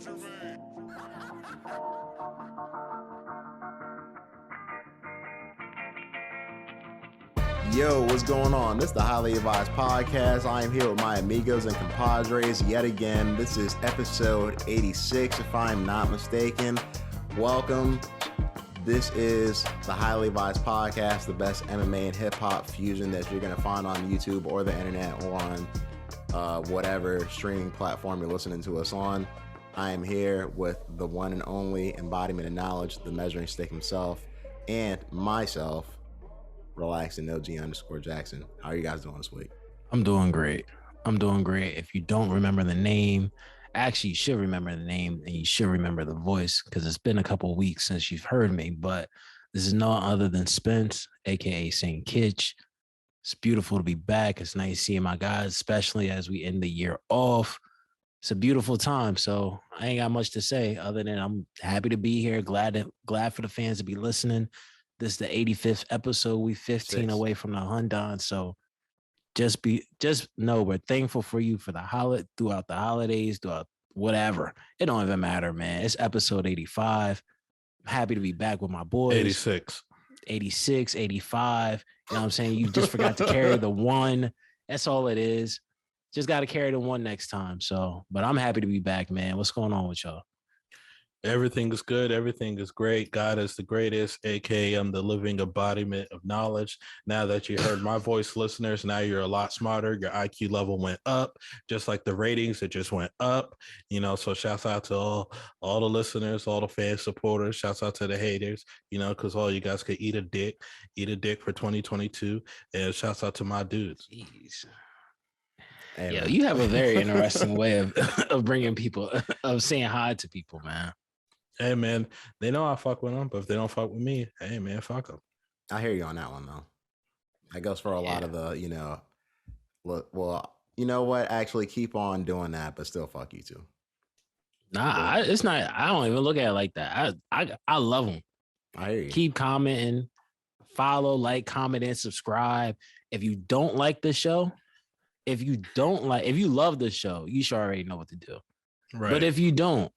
Yo, what's going on? This is the Highly Advised Podcast. I am here with my amigos and compadres yet again. This is episode 86, if I'm not mistaken. Welcome. This is the Highly Advised Podcast, the best MMA and hip-hop fusion that you're going to find on YouTube or the internet or on whatever streaming platform you're listening to us on. I am here with the one and only embodiment of knowledge, the measuring stick himself, and myself, Relax and OG_Jackson. How are you guys doing this week? I'm doing great. If you don't remember the name, actually you should remember the name and you should remember the voice because it's been a couple of weeks since you've heard me, but this is no other than Spence, aka Saint Kitch. It's beautiful to be back. It's nice seeing my guys, especially as we end the year off. It's a beautiful time. So I ain't got much to say other than I'm happy to be here. Glad for the fans to be listening. This is the 85th episode. We 15 away from the Hundon. So just know we're thankful for you for throughout the holidays, throughout whatever. It don't even matter, man. It's episode 85. I'm happy to be back with my boys. 86, 85. You know what I'm saying? You just forgot to carry the one. That's all it is. Just got to carry the one next time. So, but I'm happy to be back, man. What's going on with y'all? Everything is good. Everything is great. God is the greatest, aka I'm the living embodiment of knowledge. Now that you heard my voice, listeners, now you're a lot smarter. Your IQ level went up, just like the ratings. It just went up. So shouts out to all the listeners, all the fan supporters. Shouts out to the haters. Because all you guys could eat a dick for 2022. And shouts out to my dudes. Jeez. Yeah, you have a very interesting way of bringing people, of saying hi to people, man. Hey, man, they know I fuck with them, but if they don't fuck with me, hey, man, fuck them. I hear you on that one, though. That goes for a lot of the, well, you know what? Actually, keep on doing that, but still fuck you too. Nah, it's not. I don't even look at it like that. I love them. I hear you. Keep commenting, follow, like, comment, and subscribe. If you don't like the show, if you love the show, you should already know what to do. Right. But if you don't,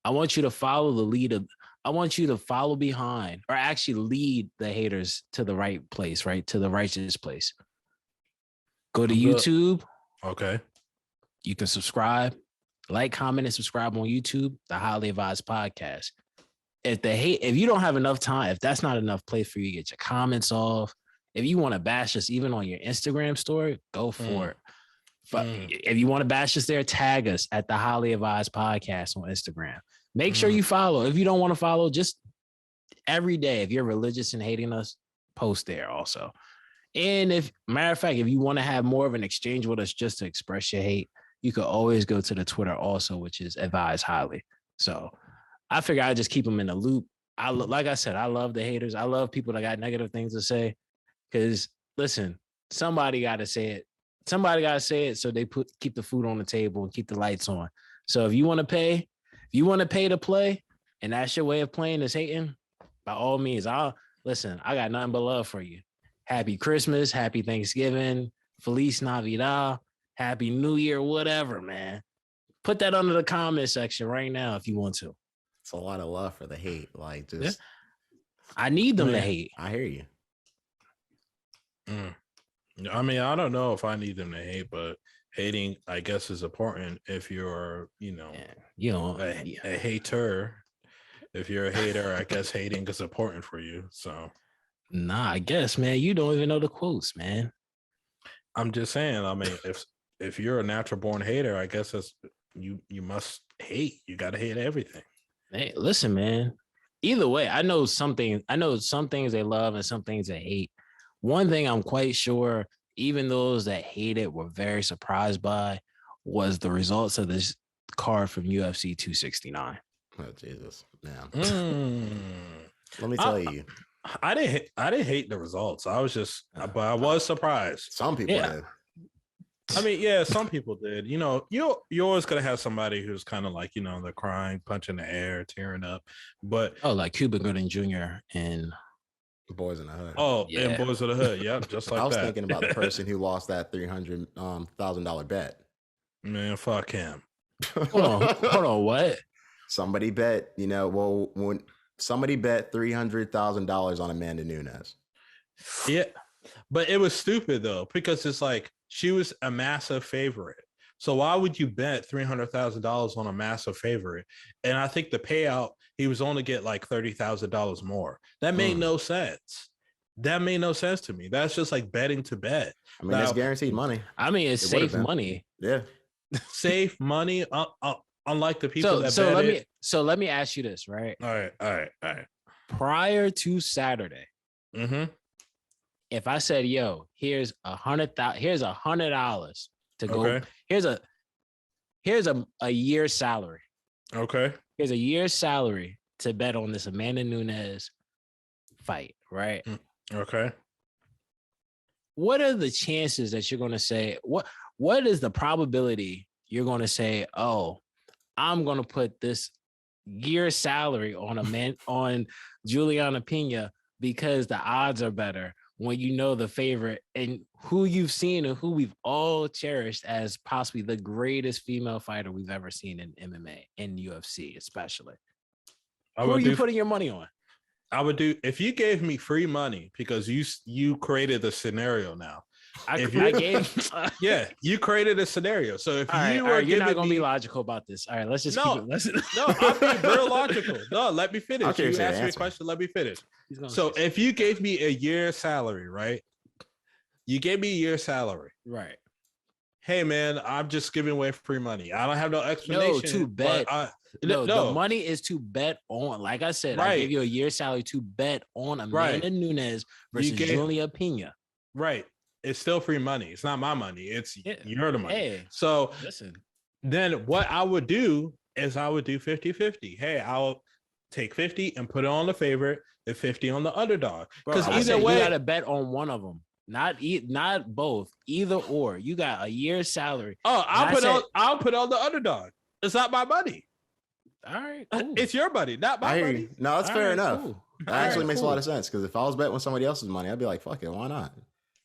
I want you to follow the lead I want you to follow behind or actually lead the haters to the right place, right? To the righteous place. Go to YouTube. Okay. You can subscribe, like, comment, and subscribe on YouTube, the Highly Advised Podcast. If you don't have enough time, if that's not enough place for you to get your comments off, if you want to bash us even on your Instagram story, go for it. If you want to bash us there, tag us at the Highly Advised Podcast on Instagram. Make sure you follow. If you don't want to follow, just every day, if you're religious and hating us, post there also. And matter of fact, if you want to have more of an exchange with us just to express your hate, you could always go to the Twitter also, which is Advised Highly. So I figure I just keep them in the loop. Like I said, I love the haters. I love people that got negative things to say. Because listen, somebody got to say it. Somebody got to say it so they keep the food on the table and keep the lights on. So if you want to pay to play and that's your way of playing is hating, by all means, I got nothing but love for you. Happy Christmas, happy Thanksgiving, Feliz Navidad, Happy New Year, whatever, man. Put that under the comment section right now if you want to. It's a lot of love for the hate. Like, just I need them to hate. I hear you. I mean, I don't know if I need them to hate, but hating, I guess, is important if you're, a hater. If you're a hater, I guess hating is important for you. So, nah, I guess, man, you don't even know the quotes, man. I'm just saying. I mean, if you're a natural born hater, I guess that's you must hate. You got to hate everything. Hey, listen, man. Either way, I know some things they love and some things they hate. One thing I'm quite sure, even those that hate it were very surprised by, was the results of this card from UFC 269. Oh, Jesus, man. Let me tell you. I didn't hate the results. I was just, but I was surprised. Some people did. I mean, yeah, some people did. You always gonna have somebody who's kind of like, they're crying, punching the air, tearing up. But like Cuba Gooding Jr. and Boys in the Hood. Oh, yeah. And Boys in the Hood. Yeah, just like that. I was thinking about the person who lost that $300,000 bet. Man, fuck him. Hold on, what? Somebody bet, when somebody bet $300,000 on Amanda Nunes. Yeah, but it was stupid though, because it's like she was a massive favorite. So why would you bet $300,000 on a massive favorite? And I think the payout, he was only get like $30,000 more. That made no sense. That made no sense to me. That's just like betting to bet. I mean, that's guaranteed money. I mean, it's safe money. Yeah, safe money. Unlike the people that so bet let it. me so let me ask you this, right? All right. Prior to Saturday, if I said, "Yo, here's $100 to go," Okay. here's a year's salary. Okay. Here's a year's salary to bet on this Amanda Nunes fight, right? Okay. What are the chances that you're going to say, what is the probability you're going to say, "Oh, I'm going to put this year's salary on Juliana Pena because the odds are better," when you know the favorite and who you've seen and who we've all cherished as possibly the greatest female fighter we've ever seen in MMA, in UFC especially? Who are you putting your money on? I would do, if you gave me free money, because you created the scenario now. You created a scenario. So if you're not gonna be logical about this. All right, let's just keep it. No, I'm being real logical. No, let me finish. Okay, you asked me a question. Let me finish. So if you gave me a year's salary, right? You gave me a year's salary, right? Hey man, I'm just giving away free money. I don't have no explanation. No, to bet. The money is to bet on. Like I said, I gave you a year's salary to bet on Amanda Nunes versus Julia Pena. Right. It's still free money. It's not my money. It's your money. Hey, so listen. Then what I would do is I would do 50-50. Hey, I'll take 50 and put it on the favorite and 50 on the underdog. Because either way, you got to bet on one of them. Not both, either or. You got a year's salary. Oh, I'll put on the underdog. It's not my money. All right, cool. It's your money, not my money. No, that's fair enough. Cool. That actually makes a lot of sense, because if I was betting with somebody else's money, I'd be like, fuck it, why not?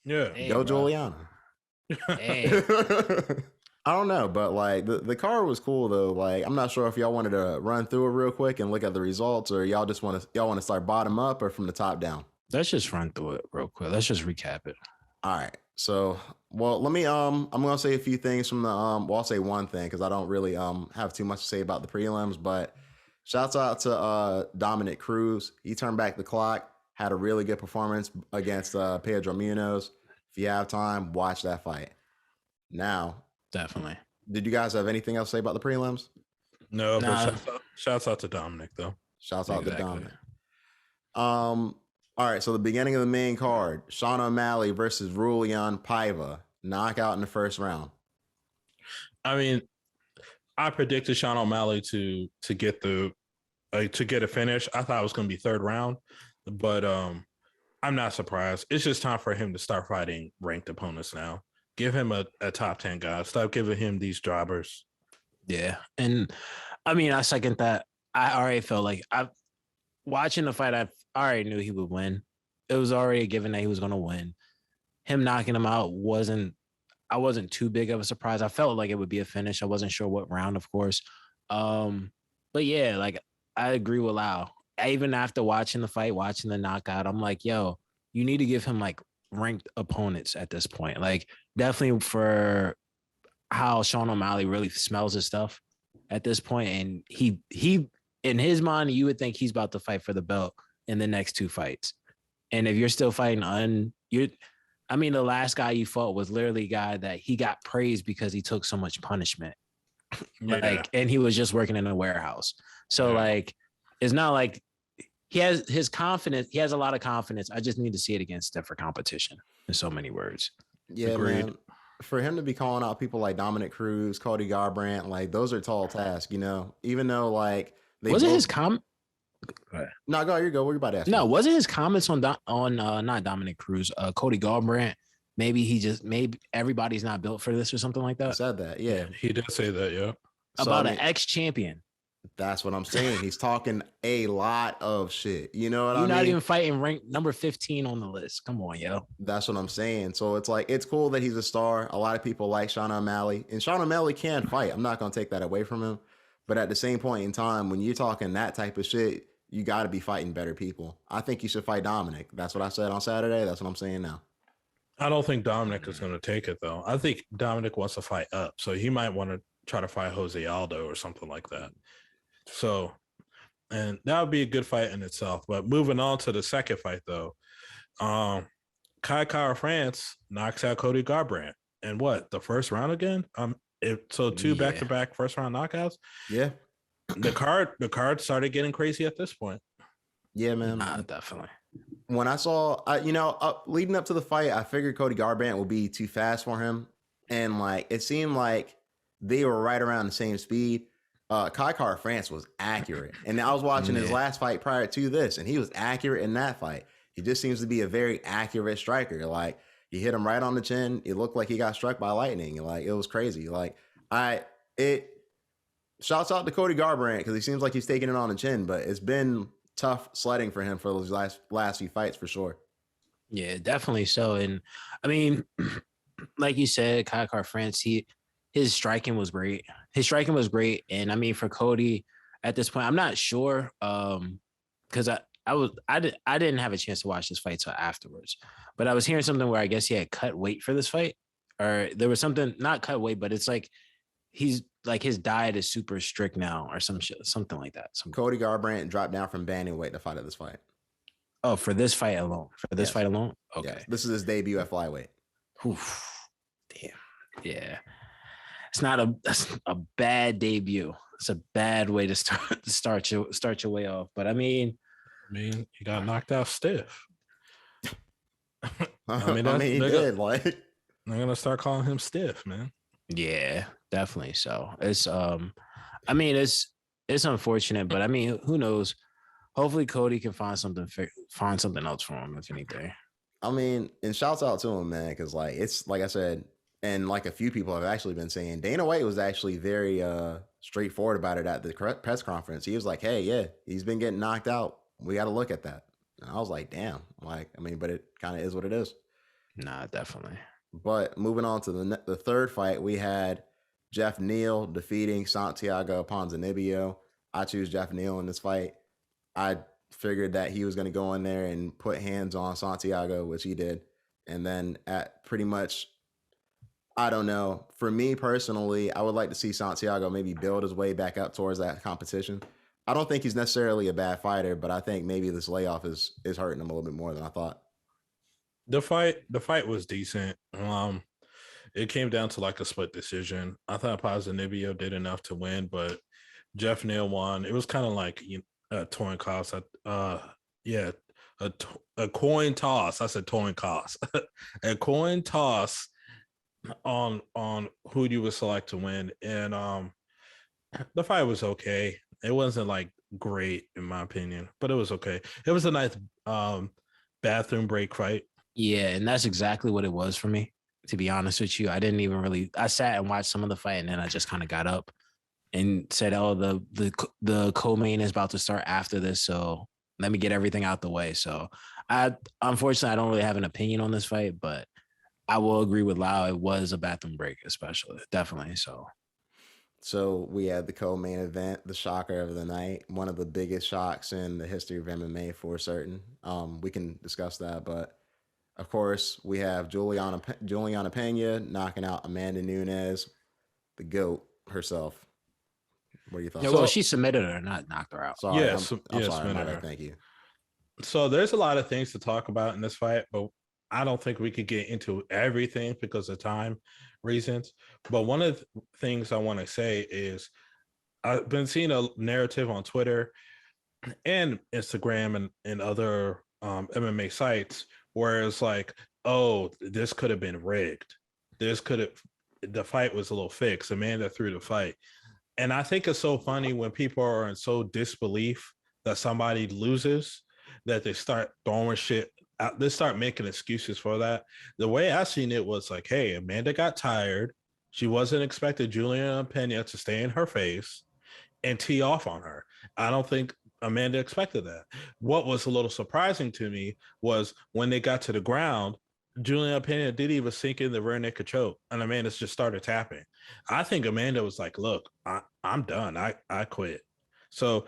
Yeah. Hey, go Juliana. Hey. I don't know, but like the card was cool though. Like, I'm not sure if y'all wanted to run through it real quick and look at the results, or y'all want to start bottom up or from the top down. Let's just run through it real quick. Let's just recap it. All right. So, let me I'm gonna say a few things from the I'll say one thing because I don't really have too much to say about the prelims, but shouts out to Dominic Cruz. He turned back the clock, had a really good performance against Pedro Munoz. If you have time, watch that fight. Now, definitely. Did you guys have anything else to say about the prelims? No, but shouts out to Dominic though. Shouts out to Dominic. All right, so the beginning of the main card, Sean O'Malley versus Rulian Paiva, knockout in the first round. I mean, I predicted Sean O'Malley to get a finish. I thought it was going to be third round, but I'm not surprised. It's just time for him to start fighting ranked opponents now. Give him a top 10 guy. Stop giving him these jobbers. Yeah, and I mean, I second that. I already felt like watching the fight, I already knew he would win. It was already a given that he was going to win. Him knocking him out I wasn't too big of a surprise. I felt like it would be a finish. I wasn't sure what round, of course. But yeah, like I agree with Lau. Even after watching the fight, watching the knockout, I'm like, yo, you need to give him like ranked opponents at this point. Like definitely for how Sean O'Malley really smells his stuff at this point. And he in his mind, you would think he's about to fight for the belt in the next two fights. And if you're still fighting the last guy you fought was literally a guy that he got praised because he took so much punishment. And he was just working in a warehouse. So it's not like he has his confidence. He has a lot of confidence. I just need to see it against different competition in so many words. Yeah, agreed. Man. For him to be calling out people like Dominic Cruz, Cody Garbrandt, like those are tall tasks, even though like wasn't his comment. No, go. You go. What are you about to ask? No, wasn't his comments on not Dominic Cruz, Cody Garbrandt? Maybe everybody's not built for this or something like that. He said that, yeah. He did say that, yeah. About an ex-champion. That's what I'm saying. He's talking a lot of shit. You know what I mean? You're not even fighting rank number 15 on the list. Come on, yo. That's what I'm saying. So it's like, it's cool that he's a star. A lot of people like Sean O'Malley, and Sean O'Malley can fight. I'm not going to take that away from him. But at the same point in time, when you're talking that type of shit, you got to be fighting better people. I think you should fight Dominic. That's what I said on Saturday. That's what I'm saying now. I don't think Dominic is going to take it, though. I think Dominic wants to fight up. So he might want to try to fight Jose Aldo or something like that. So, and that would be a good fight in itself. But moving on to the second fight, though, Kai Kara France knocks out Cody Garbrandt. And what, the first round again? Two back-to-back first-round knockouts? Yeah. The card started getting crazy at this point. Yeah, man. Definitely. When I saw, leading up to the fight, I figured Cody Garbrandt would be too fast for him. And, like, it seemed like they were right around the same speed. Kai Kara France was accurate. And I was watching his last fight prior to this, and he was accurate in that fight. He just seems to be a very accurate striker. Like, he hit him right on the chin. It looked like he got struck by lightning. Like, it was crazy. Like, shouts out to Cody Garbrandt because he seems like he's taking it on the chin, but it's been tough sledding for him for those last few fights for sure. Yeah, definitely so. And I mean, like you said, Kai Kara France, his striking was great. And I mean, for Cody at this point, I'm not sure because I didn't have a chance to watch this fight till afterwards, but I was hearing something where I guess he had cut weight for this fight, or there was something, not cut weight, but it's like he's like his diet is super strict now or something like that. Cody Garbrandt dropped down from bantamweight to fight at this fight. Oh, for this fight alone. Fight alone? Okay. Yes. This is his debut at flyweight. Oof. Damn. Yeah. That's a bad debut. It's a bad way to start your way off. But I mean, he got knocked out stiff. He did. Like, they're gonna start calling him stiff, man. Yeah, definitely. So it's I mean, it's unfortunate, but I mean, who knows? Hopefully Cody can find something else for him, if anything. I mean, and shouts out to him, man, because like it's like I said, and like a few people have actually been saying, Dana White was actually very straightforward about it at the press conference. He was like, "Hey, yeah, he's been getting knocked out. We got to look at that." And I was like, "Damn!" Like, I mean, but it kind of is what it is. Nah, definitely. But moving on to the third fight, we had Jeff Neal defeating Santiago Ponzinibbio. I choose Jeff Neal in this fight. I figured that he was going to go in there and put hands on Santiago, which he did. And then at pretty much, I don't know. For me personally, I would like to see Santiago maybe build his way back up towards that competition. I don't think he's necessarily a bad fighter, but I think maybe this layoff is hurting him a little bit more than I thought. The fight was decent. It came down to like a split decision. I thought Ponzinibbio did enough to win, but Jeff Neal won. It was kind of like a coin toss. A coin toss. I said coin toss. A coin toss on who you would select to win, and the fight was okay. It wasn't like great in my opinion, but it was okay. It was a nice bathroom break fight. Yeah, and that's exactly what it was for me, to be honest with you. I sat and watched some of the fight, and then I just kind of got up and said, "Oh, the co-main is about to start after this, so let me get everything out the way." So unfortunately I don't really have an opinion on this fight, but I will agree with Lau. It was a bathroom break, especially, definitely. So we had the co-main event, the shocker of the night, one of the biggest shocks in the history of MMA for certain. We can discuss that, but of course we have Juliana Pena knocking out Amanda Nunes, the GOAT herself. What do you think? Yeah, well, she submitted her, not knocked her out. Sorry, Yeah, I'm sorry. My bad. Thank you. So there's a lot of things to talk about in this fight, but I don't think we could get into everything because of time reasons. But one of the things I want to say is I've been seeing a narrative on Twitter and Instagram and other MMA sites where it's like, oh, this could have been rigged. The fight was a little fixed. Amanda threw the fight. And I think it's so funny when people are in so disbelief that somebody loses that they start throwing shit out. They start making excuses for that. The way I seen it was like, hey, Amanda got tired. She wasn't expecting Juliana Pena to stay in her face and tee off on her. I don't think Amanda expected that. What was a little surprising to me was when they got to the ground, Juliana Pena didn't even sink in the rear naked choke, and Amanda just started tapping. I think Amanda was like, "Look, I'm done. I quit." So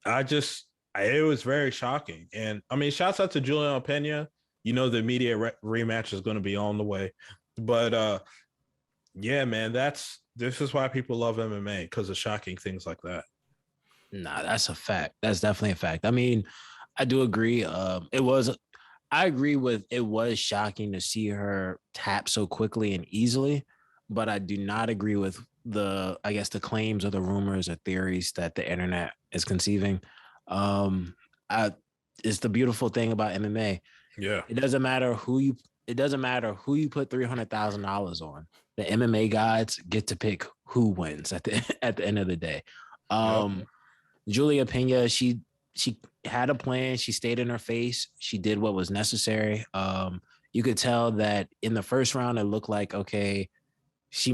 it was very shocking. And I mean, shouts out to Juliana Pena. You know, the immediate rematch is going to be on the way. But yeah, man, this is why people love MMA, because of shocking things like that. Nah, that's a fact. That's definitely a fact. I mean, I do agree. I agree with it was shocking to see her tap so quickly and easily, but I do not agree with I guess the claims or the rumors or theories that the internet is conceiving. Um, it's the beautiful thing about MMA. Yeah. It doesn't matter who you put $300,000 on. The MMA gods get to pick who wins at the end of the day. Yep. Julia Pena, she had a plan. She stayed in her face. She did what was necessary. You could tell that in the first round, it looked like, okay, this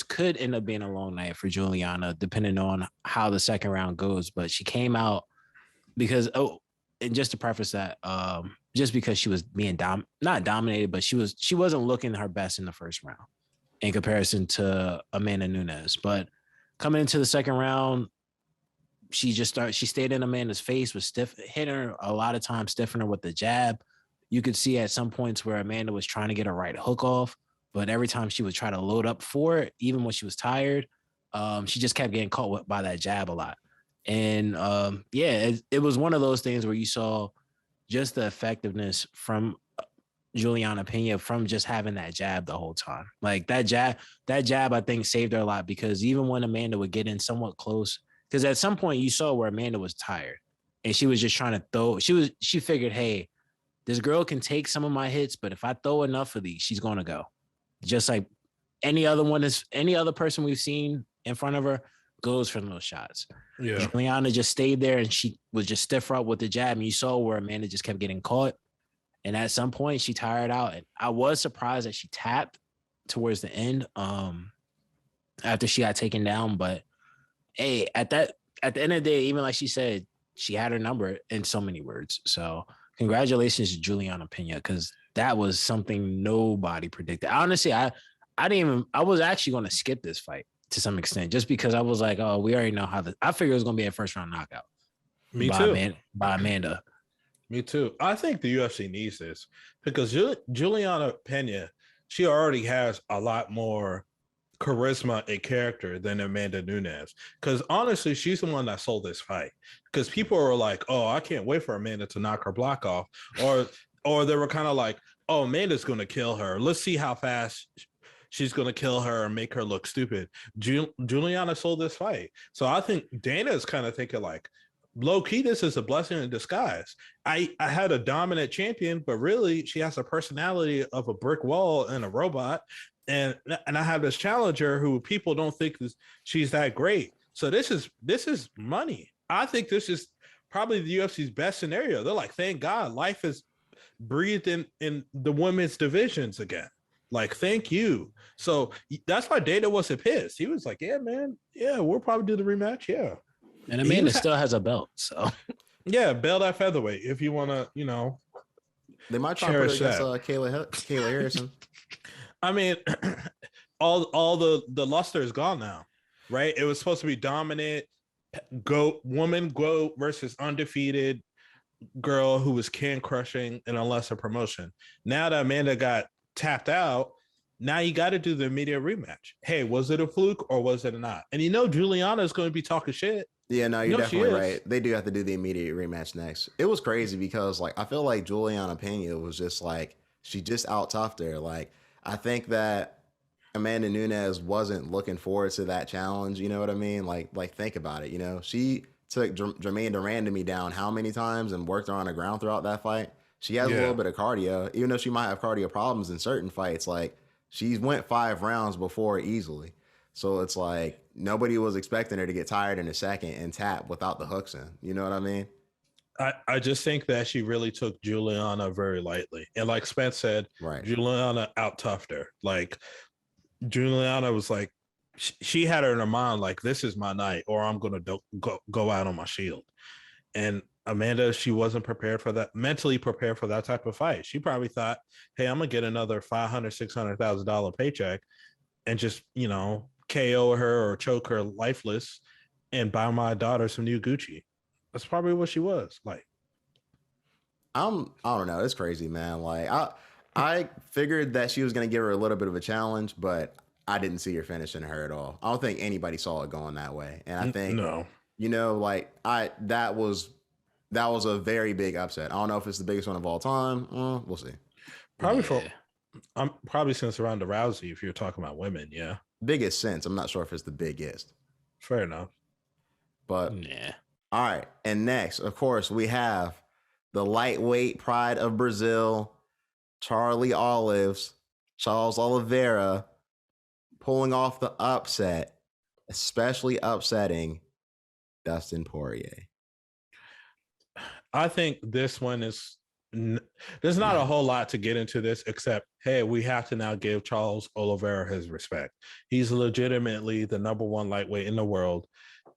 could end up being a long night for Juliana, depending on how the second round goes. But she came out because, and just to preface that, just because she was being not dominated, but she wasn't looking her best in the first round in comparison to Amanda Nunes. But coming into the second round, she stayed in Amanda's face, was hitting her a lot of times, stiffing her with the jab. You could see at some points where Amanda was trying to get a right hook off, but every time she would try to load up for it, even when she was tired, she just kept getting caught by that jab a lot. And it was one of those things where you saw just the effectiveness from Juliana Pena from just having that jab the whole time. Like that jab, I think saved her a lot, because even when Amanda would get in somewhat close, because at some point you saw where Amanda was tired and she was just trying to throw. She figured, hey, this girl can take some of my hits, but if I throw enough of these, she's going to go. Just like any other person we've seen in front of her goes from those shots. Yeah. Juliana just stayed there and she was just stiff up with the jab. And you saw where Amanda just kept getting caught. And at some point she tired out. And I was surprised that she tapped towards the end after she got taken down. But hey, at the end of the day, even like she said, she had her number in so many words. So congratulations to Juliana Pena, because that was something nobody predicted. Honestly, I was actually going to skip this fight to some extent, just because I was like, oh, we already know I figured it was going to be a first round knockout. Me too. By Amanda. Me too. I think the UFC needs this, because Juliana Pena, she already has a lot more charisma and character than Amanda Nunes. Because honestly, she's the one that sold this fight. Because people were like, oh, I can't wait for Amanda to knock her block off. Or they were kind of like, oh, Amanda's going to kill her. Let's see how fast she's going to kill her and make her look stupid. Juliana sold this fight. So I think Dana is kind of thinking like, low key, this is a blessing in disguise. I had a dominant champion, but really she has a personality of a brick wall and a robot. And I have this challenger who people don't think she's that great. So this is money. I think this is probably the UFC's best scenario. They're like, thank God life is breathed in the women's divisions again. Like, thank you. So that's why Dana wasn't pissed. He was like, yeah, man. Yeah, we'll probably do the rematch. Yeah. And Amanda still has a belt. So yeah, belt at featherweight if you want to, they might try to put it against Kayla Harrison. I mean, all the luster is gone now, right? It was supposed to be dominant, woman versus undefeated girl who was can crushing in a lesser promotion. Now that Amanda got tapped out, now you got to do the immediate rematch. Hey, was it a fluke or was it not? And Juliana is going to be talking shit. Yeah, no, you're definitely right. They do have to do the immediate rematch next. It was crazy because I feel like Juliana Pena was just like, she just out toughed her. Like, I think that Amanda Nunes wasn't looking forward to that challenge. You know what I mean? Like think about it. She took Jermaine Durandamy down how many times and worked her on the ground throughout that fight. She has a little bit of cardio, even though she might have cardio problems in certain fights. Like, she went 5 rounds before easily. So it's like nobody was expecting her to get tired in a second and tap without the hooks in. You know what I mean? I just think that she really took Juliana very lightly. And like Spence said, right, Juliana out-toughed her. Like, Juliana was like, she had her in her mind, like, this is my night or I'm going to go out on my shield. And Amanda, she wasn't prepared for that, mentally prepared for that type of fight. She probably thought, hey, I'm gonna get another $500,000-$600,000 paycheck and just, KO her or choke her lifeless and buy my daughter some new Gucci. That's probably what she was like. I don't know. It's crazy, man. Like I figured that she was gonna give her a little bit of a challenge, but I didn't see her finishing her at all. I don't think anybody saw it going that way. And I think No. That was a very big upset. I don't know if it's the biggest one of all time. We'll see. Probably since Ronda Rousey, if you're talking about women, yeah. Biggest sense. I'm not sure if it's the biggest. Fair enough. But all right. And next, of course, we have the lightweight pride of Brazil, Charles Oliveira, pulling off the upset, especially upsetting Dustin Poirier. I think this one is, there's not a whole lot to get into this except, hey, we have to now give Charles Oliveira his respect. He's legitimately the number one lightweight in the world.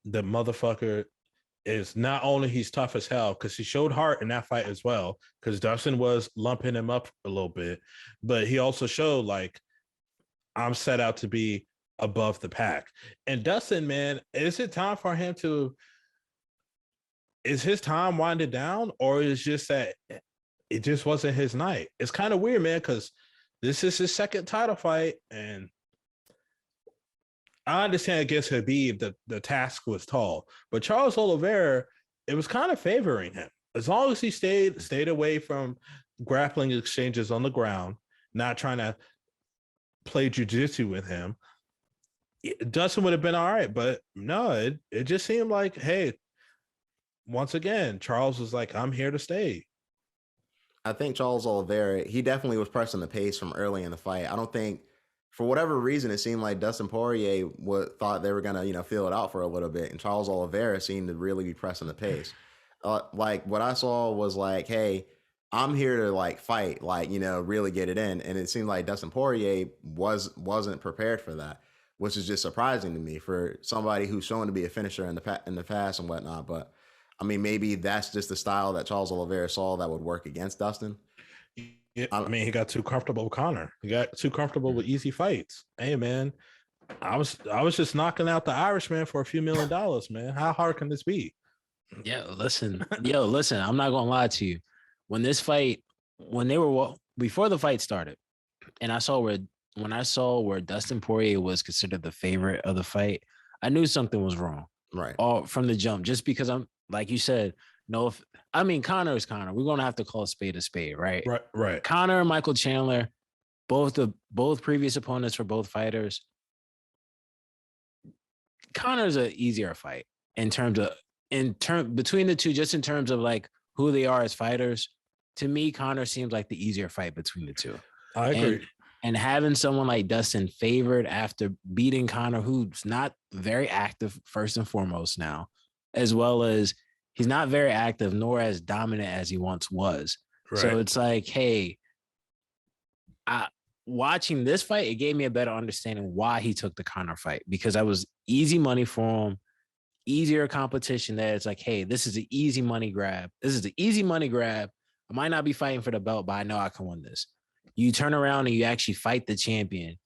The motherfucker is not only he's tough as hell, because he showed heart in that fight as well, because Dustin was lumping him up a little bit, but he also showed like, I'm set out to be above the pack. And Dustin, man, is his time winded down, or is just that it just wasn't his night? It's kind of weird, man, because this is his second title fight, and I understand against Habib the task was tall, but Charles Oliveira, it was kind of favoring him. As long as he stayed away from grappling exchanges on the ground, not trying to play jiu-jitsu with him, Dustin would have been all right. But no, it just seemed like, hey, once again, Charles was like, I'm here to stay. I think Charles Oliveira, he definitely was pressing the pace from early in the fight. I don't think, for whatever reason, it seemed like Dustin Poirier thought they were going to, feel it out for a little bit. And Charles Oliveira seemed to really be pressing the pace. Like what I saw was like, hey, I'm here to like fight, like, really get it in. And it seemed like Dustin Poirier wasn't prepared for that, which is just surprising to me for somebody who's shown to be a finisher in the past and whatnot. But I mean, maybe that's just the style that Charles Oliveira saw that would work against Dustin. Yeah, I mean, he got too comfortable with Conor. He got too comfortable with easy fights. Hey, man, I was just knocking out the Irishman for a few $1 million, man. How hard can this be? Listen. I'm not gonna lie to you. When before the fight started, and I saw where Dustin Poirier was considered the favorite of the fight, I knew something was wrong. Right. All from the jump, just because I'm, like you said, Conor is Conor. We're gonna have to call a spade, right? Right. Conor and Michael Chandler, both previous opponents for both fighters. Conor's an easier fight between the two, just in terms of like who they are as fighters. To me, Conor seems like the easier fight between the two. I agree. And having someone like Dustin favored after beating Conor, who's not very active, first and foremost now, as well as he's not very active nor as dominant as he once was. Right. So it's like, hey, watching this fight, it gave me a better understanding why he took the Conor fight, because that was easy money for him, easier competition there. It's like, hey, this is an easy money grab. I might not be fighting for the belt, but I know I can win this. You turn around and you actually fight the champion.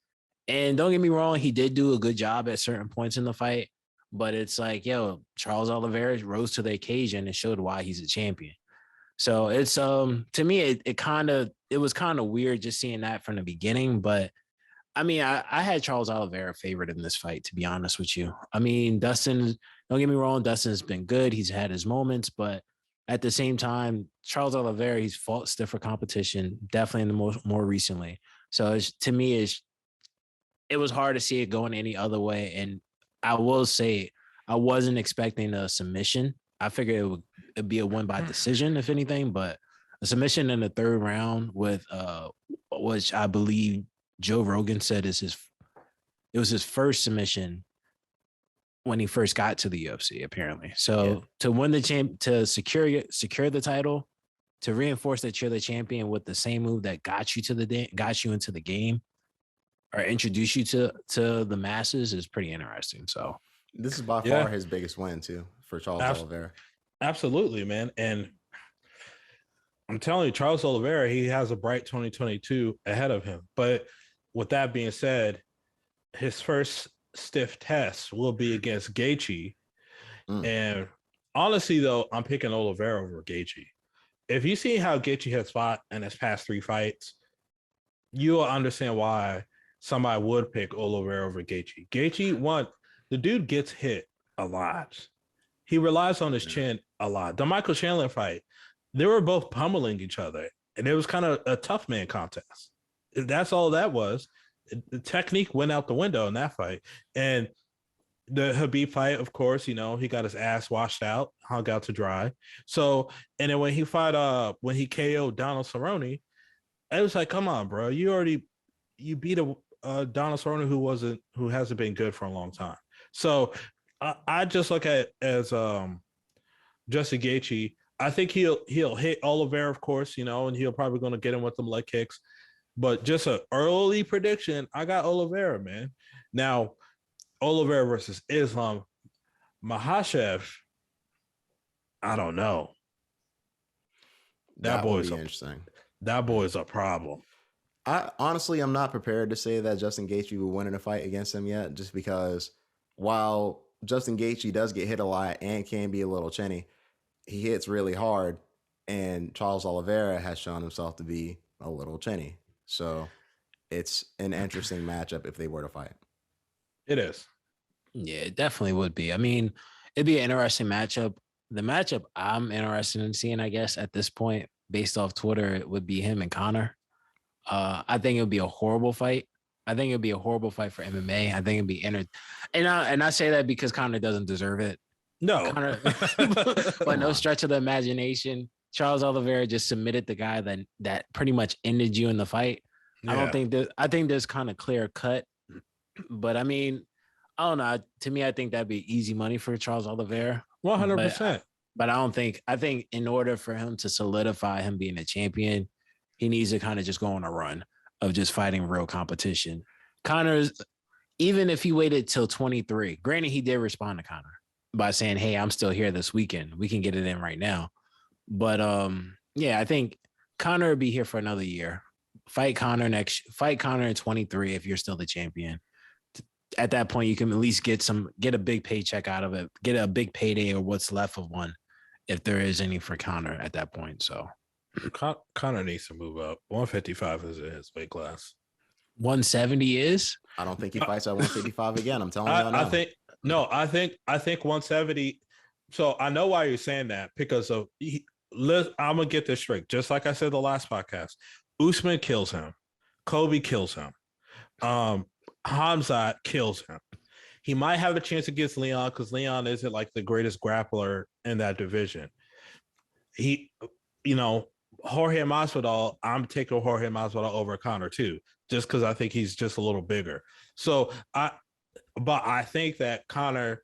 And don't get me wrong, he did do a good job at certain points in the fight, but it's like, Charles Oliveira rose to the occasion and showed why he's a champion. So it's to me, it was kind of weird just seeing that from the beginning. But I mean, I had Charles Oliveira favored in this fight, to be honest with you. I mean, Dustin, don't get me wrong, Dustin's been good. He's had his moments, but at the same time, Charles Oliveira, he's fought stiffer competition, definitely in the more recently. So to me, it was hard to see it going any other way. And I will say, I wasn't expecting a submission. I figured it'd be a win by decision, if anything, but a submission in the third round with which I believe Joe Rogan said it was his first submission when he first got to the UFC, apparently. So to win to secure the title, to reinforce that you're the champion with the same move that got you into the game, or introduce you to the masses, is pretty interesting. So this is by far his biggest win too for Charles Oliveira. Absolutely, man. And I'm telling you, Charles Oliveira, he has a bright 2022 ahead of him. But with that being said, his first stiff test will be against Gaethje. And honestly, though, I'm picking Oliveira over Gaethje. If you see how Gaethje has fought in his past 3 fights, you will understand why somebody would pick Oliveira over Gaethje. Gaethje, the dude gets hit a lot. He relies on his chin a lot. The Michael Chandler fight, they were both pummeling each other, and it was kind of a tough man contest. That's all that was. The technique went out the window in that fight. And the Khabib fight, of course, he got his ass washed out, hung out to dry. So, and then when he fought, when he KO'd Donald Cerrone, it was like, come on, bro, you beat a Donald Cerrone who hasn't been good for a long time. So I just look at it as Justin Gaethje. I think he'll hit Oliveira, of course, and he'll probably going to get him with some leg kicks. But just an early prediction, I got Oliveira, man. Now, Oliveira versus Islam Makhachev, I don't know. That boy's interesting. That boy's a problem. I'm not prepared to say that Justin Gaethje will win in a fight against him yet, just because while Justin Gaethje does get hit a lot and can be a little chinny, he hits really hard, and Charles Oliveira has shown himself to be a little chinny. So it's an interesting matchup if they were to fight. It is. Yeah, it definitely would be. I mean, it'd be an interesting matchup. The matchup I'm interested in seeing, I guess, at this point, based off Twitter, it would be him and Conor. I think it would be a horrible fight. I think it would be a horrible fight for MMA. I think it'd be and I say that because Conor doesn't deserve it. No, Conor, but no stretch of the imagination. Charles Oliveira just submitted the guy that pretty much ended you in the fight. Yeah. I think there's kind of clear cut, but I mean, I don't know. To me, I think that'd be easy money for Charles Oliveira. 100%. But I think in order for him to solidify him being a champion, he needs to kind of just go on a run of just fighting real competition. Conor's, even if he waited till 23, granted, he did respond to Conor by saying, hey, I'm still here this weekend. We can get it in right now. But yeah, I think Conor will be here for another year. Fight Conor in 23 if you're still the champion. At that point, you can at least get a big paycheck out of it, get a big payday or what's left of one, if there is any for Conor at that point. So Conor needs to move up. 155 is his weight class. 170 is? I don't think he fights at 155 again. I'm telling you. I think 170. So I know why you're saying that, because of I'm gonna get this straight. Just like I said the last podcast, Usman kills him, Kobe kills him, Hamzat kills him. He might have a chance against Leon because Leon isn't like the greatest grappler in that division. Jorge Masvidal, I'm taking Jorge Masvidal over Conor too, just because I think he's just a little bigger. But I think that Conor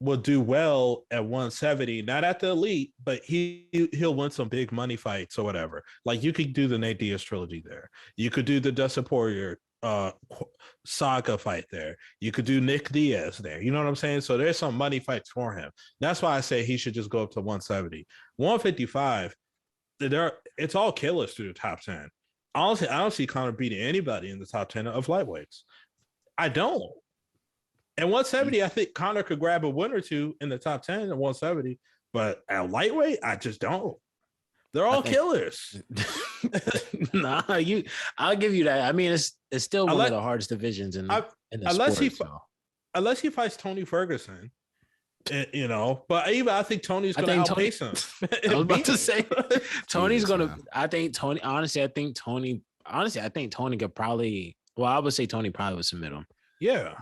will do well at 170, not at the elite, but he'll win some big money fights or whatever. Like you could do the Nate Diaz trilogy there. You could do the Dustin Poirier saga fight there. You could do Nick Diaz there. You know what I'm saying? So there's some money fights for him. That's why I say he should just go up to 170. 155, it's all killers through the top 10. Honestly, I don't see Conor beating anybody in the top 10 of lightweights. I don't. At 170, I think Conor could grab a win or two in the top 10 at 170, but at lightweight, I just don't. They're all killers. I'll give you that. I mean, it's still one of the hardest divisions in the sport. Unless he fights Tony Ferguson, But even I think Tony's going to outpace him. I was about to say Tony's going to. I think Tony. Honestly, I think Tony could probably. Well, I would say Tony probably would submit him. Yeah.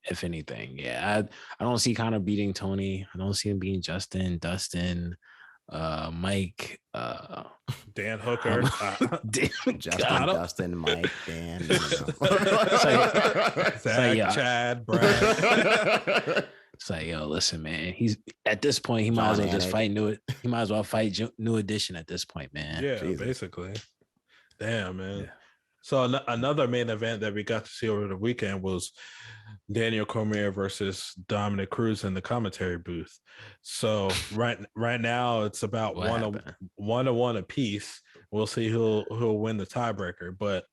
If anything, yeah. I don't see Conor beating Tony. I don't see him beating Justin, Dustin, Mike, Dan Hooker, Dustin, Mike, Dan, Zach, Chad, Brad. It's like, yo, listen, man. He's at this point. He might as well just fight new. He might as well fight New Edition at this point, man. Yeah, Jesus. Basically. Damn, man. Yeah. So another main event that we got to see over the weekend was Daniel Cormier versus Dominic Cruz in the commentary booth. So right now it's about What happened? one to one apiece. We'll see who'll win the tiebreaker. But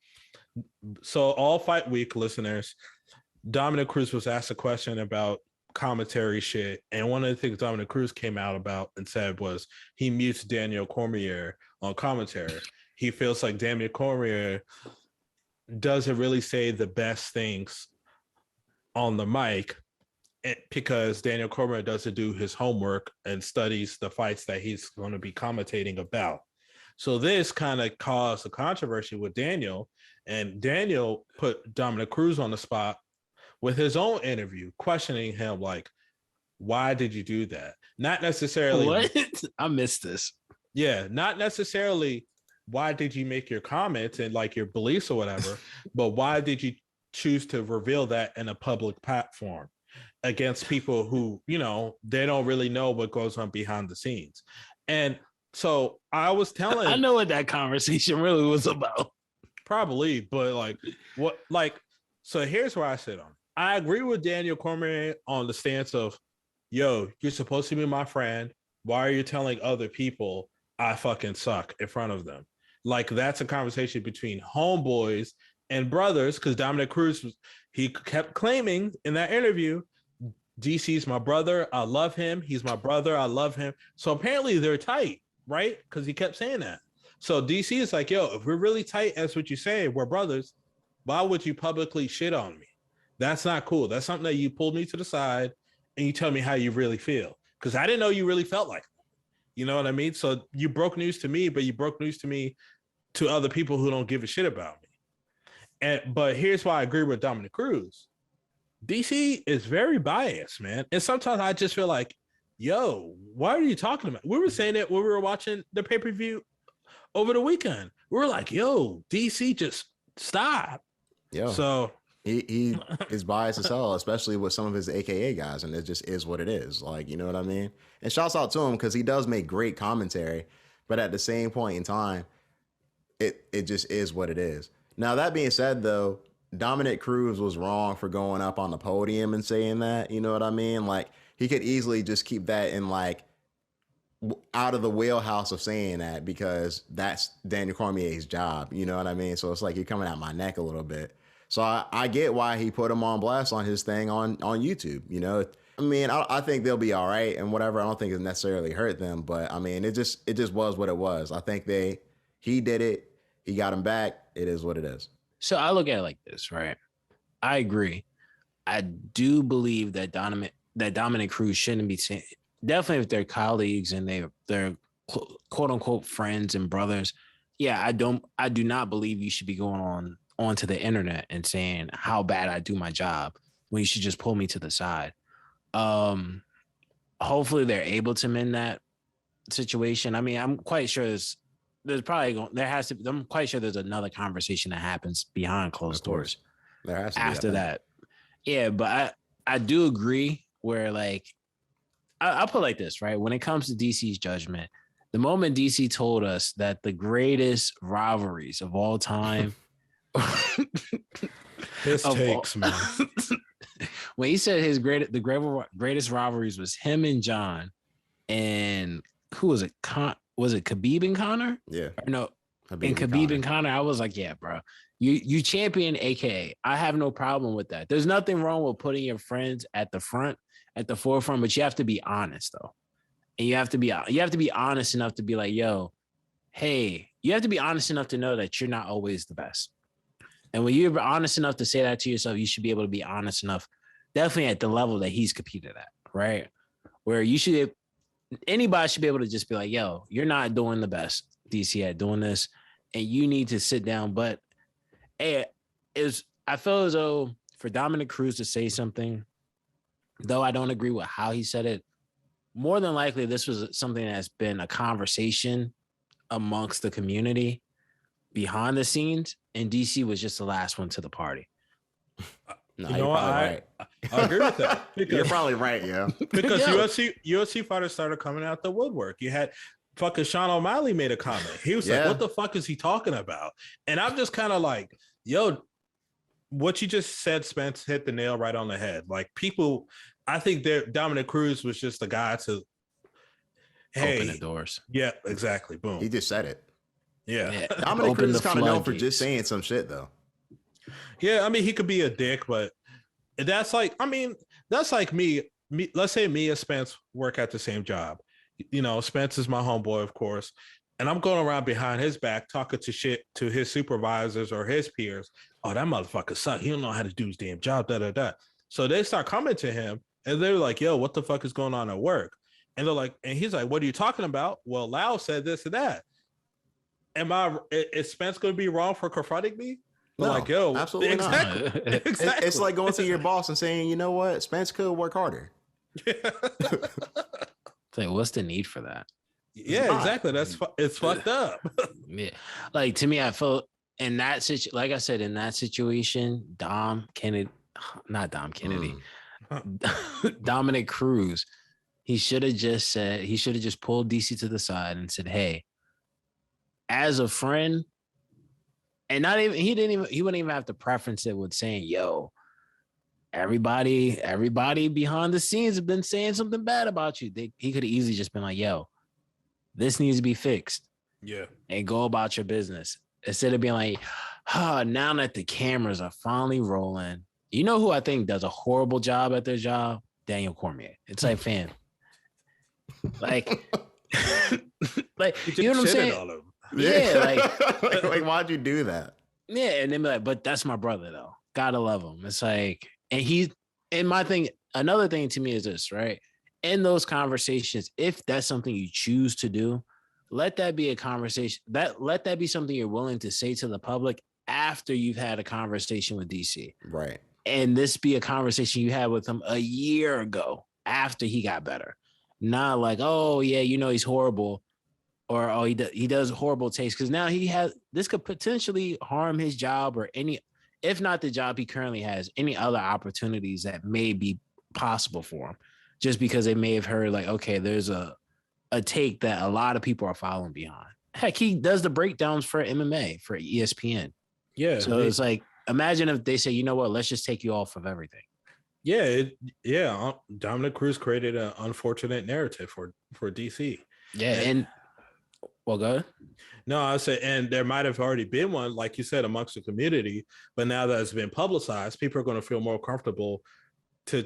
so all fight week listeners, Dominic Cruz was asked a question about commentary shit, and one of the things Dominic Cruz came out about and said was he mutes Daniel Cormier on commentary. He feels like Daniel Cormier doesn't really say the best things on the mic because Daniel Cormier doesn't do his homework and studies the fights that he's going to be commentating about. So this kind of caused a controversy with Daniel, and Daniel put Dominic Cruz on the spot with his own interview, questioning him like, why did you do that? Not necessarily What? I missed this. Yeah, not necessarily why did you make your comments and like your beliefs or whatever, but why did you choose to reveal that in a public platform against people who, you know, they don't really know what goes on behind the scenes. And so I was telling, I know what that conversation really was about. Probably, but so here's where I sit on it. I agree with Daniel Cormier on the stance of, yo, you're supposed to be my friend. Why are you telling other people I fucking suck in front of them? Like, that's a conversation between homeboys and brothers, because Dominic Cruz, he kept claiming in that interview, DC's my brother. I love him. He's my brother. I love him. So apparently they're tight, right? Because he kept saying that. So DC is like, yo, if we're really tight as what you say, we're brothers, why would you publicly shit on me? That's not cool. That's something that you pulled me to the side and you tell me how you really feel. Because I didn't know you really felt like that. You know what I mean? So you broke news to me, but you broke news to me to other people who don't give a shit about me. But here's why I agree with Dominic Cruz. DC is very biased, man. And sometimes I just feel like, yo, what are you talking about? We were saying it when we were watching the pay-per-view over the weekend. We were like, yo, DC, just stop. Yeah. So he is biased as hell, especially with some of his AKA guys, and it just is what it is. Like, you know what I mean? And shouts out to him because he does make great commentary, but at the same point in time, it just is what it is. Now, that being said, though, Dominic Cruz was wrong for going up on the podium and saying that, you know what I mean? Like, he could easily just keep that in, like, out of the wheelhouse of saying that, because that's Daniel Cormier's job, you know what I mean? So it's like you're coming at my neck a little bit. So I get why he put him on blast on his thing on YouTube, you know? I mean, I think they'll be all right and whatever. I don't think it necessarily hurt them, but I mean, it just was what it was. I think he did it. He got him back. It is what it is. So I look at it like this, right? I agree. I do believe that Dominic Cruz shouldn't be saying, definitely if they're colleagues and they're quote unquote friends and brothers. Yeah, I do not believe you should be going onto the internet and saying how bad I do my job when you should just pull me to the side. Hopefully they're able to mend that situation. I mean, I'm quite sure I'm quite sure there's another conversation that happens behind closed doors. There has to be after that. Yeah, but I do agree where, like, I'll put it like this, right? When it comes to DC's judgment, the moment DC told us that the greatest rivalries of all time his takes, man. When he said the greatest rivalries was him and John, and who was it? Was it Khabib and Conor? Yeah. Or no, Khabib and Conor. I was like, yeah, bro. You champion AKA. I have no problem with that. There's nothing wrong with putting your friends at the forefront, but you have to be honest though. And you have to be honest enough to be like, yo, hey, you have to be honest enough to know that you're not always the best. And when you're honest enough to say that to yourself, you should be able to be honest enough, definitely at the level that he's competed at, right? Where anybody should be able to just be like, yo, you're not doing the best, DC, at doing this, and you need to sit down. But hey, I feel as though for Dominic Cruz to say something, though I don't agree with how he said it, more than likely this was something that's been a conversation amongst the community behind the scenes, and DC was just the last one to the party. No, you know what? I agree with that. You're probably right, yeah. Because UFC fighters started coming out the woodwork. You had fucking Sean O'Malley made a comment. He was like, what the fuck is he talking about? And I'm just kind of like, yo, what you just said, Spence, hit the nail right on the head. Like people, I think Dominic Cruz was just the guy to open the doors. Yeah, exactly. Boom. He just said it. Yeah. Dominic Cruz is kind of known for just saying some shit though. Yeah, I mean, he could be a dick, but that's like, that's like me. Let's say me and Spence work at the same job. You know, Spence is my homeboy, of course. And I'm going around behind his back talking to shit to his supervisors or his peers. Oh, that motherfucker suck. He don't know how to do his damn job, da. So they start coming to him and they're like, yo, what the fuck is going on at work? And they're like, and he's like, what are you talking about? Well, Lau said this and that. Is Spence going to be wrong for confronting me? No, like, yo, absolutely exactly. not. Exactly. It's like going to your boss and saying, you know what, Spence could work harder. It's like, what's the need for that? Yeah, exactly. It's fucked up. Yeah, like to me, I felt in that situation, like I said, in that situation, Dominic Cruz, he should have just pulled DC to the side and said, hey, as a friend, and he wouldn't even have to preference it with saying, yo, everybody behind the scenes have been saying something bad about you. He could have easily just been like, yo, this needs to be fixed. Yeah. And go about your business. Instead of being like, now that the cameras are finally rolling, you know who I think does a horrible job at their job? Daniel Cormier. It's like, fam, like, like, you know what I'm saying? Yeah, like why'd you do that? Yeah, and then be like, but that's my brother though. Gotta love him. It's like, my thing, another thing to me is this, right? In those conversations, if that's something you choose to do, let that be a conversation. Let that be something you're willing to say to the public after you've had a conversation with DC. Right. And this be a conversation you had with him a year ago after he got better. Not like, oh yeah, you know he's horrible, or oh he does horrible taste, because now this could potentially harm his job or any, if not the job he currently has, any other opportunities that may be possible for him, just because they may have heard like, okay, there's a take that a lot of people are following behind. Heck, he does the breakdowns for MMA for ESPN. Yeah. So it's like, imagine if they say, you know what, let's just take you off of everything. Yeah. Dominic Cruz created an unfortunate narrative for DC. Yeah. And well, go ahead. No, I said, and there might have already been one, like you said, amongst the community, but now that it's been publicized, people are going to feel more comfortable to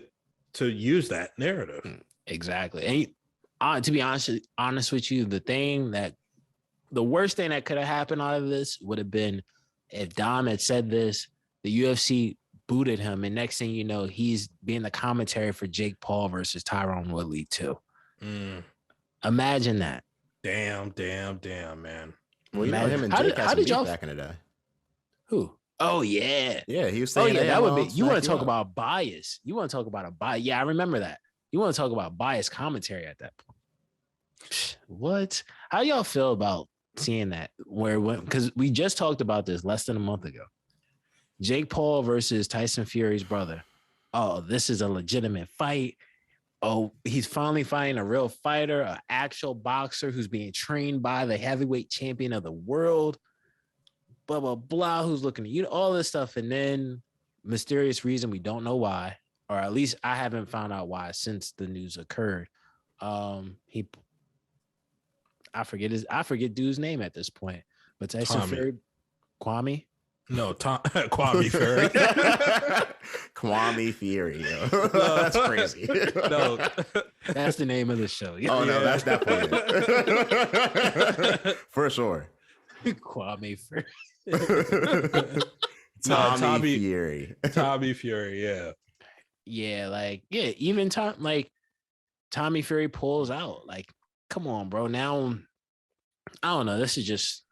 use that narrative. Exactly. And to be honest with you, the worst thing that could have happened out of this would have been if Dom had said this, the UFC booted him, and next thing you know, he's being the commentary for Jake Paul versus Tyron Woodley too. Imagine that. Damn, man. Well, you know, him and Jake had some beef back in the day. Who? Oh yeah. Yeah, he was saying, oh yeah, that would be. You want to talk about bias? You want to talk about a bias? Yeah, I remember that. You want to talk about bias commentary at that point? What? How y'all feel about seeing that? Because we just talked about this less than a month ago. Jake Paul versus Tyson Fury's brother. Oh, this is a legitimate fight. Oh, he's finally fighting a real fighter, an actual boxer who's being trained by the heavyweight champion of the world. Blah, blah, blah, who's looking at you, all this stuff. And then mysterious reason, we don't know why, or at least I haven't found out why since the news occurred. I forget dude's name at this point, but Tyson Fury, Kwame? No, Kwame Fury. Kwame Fury. No, that's crazy. No, that's the name of the show. Oh no, that's definitely it. For sure. Kwame Fury. Tommy Fury. Tommy Fury, yeah. Yeah, even Tommy Fury pulls out. Like, come on, bro. Now, I don't know. It's just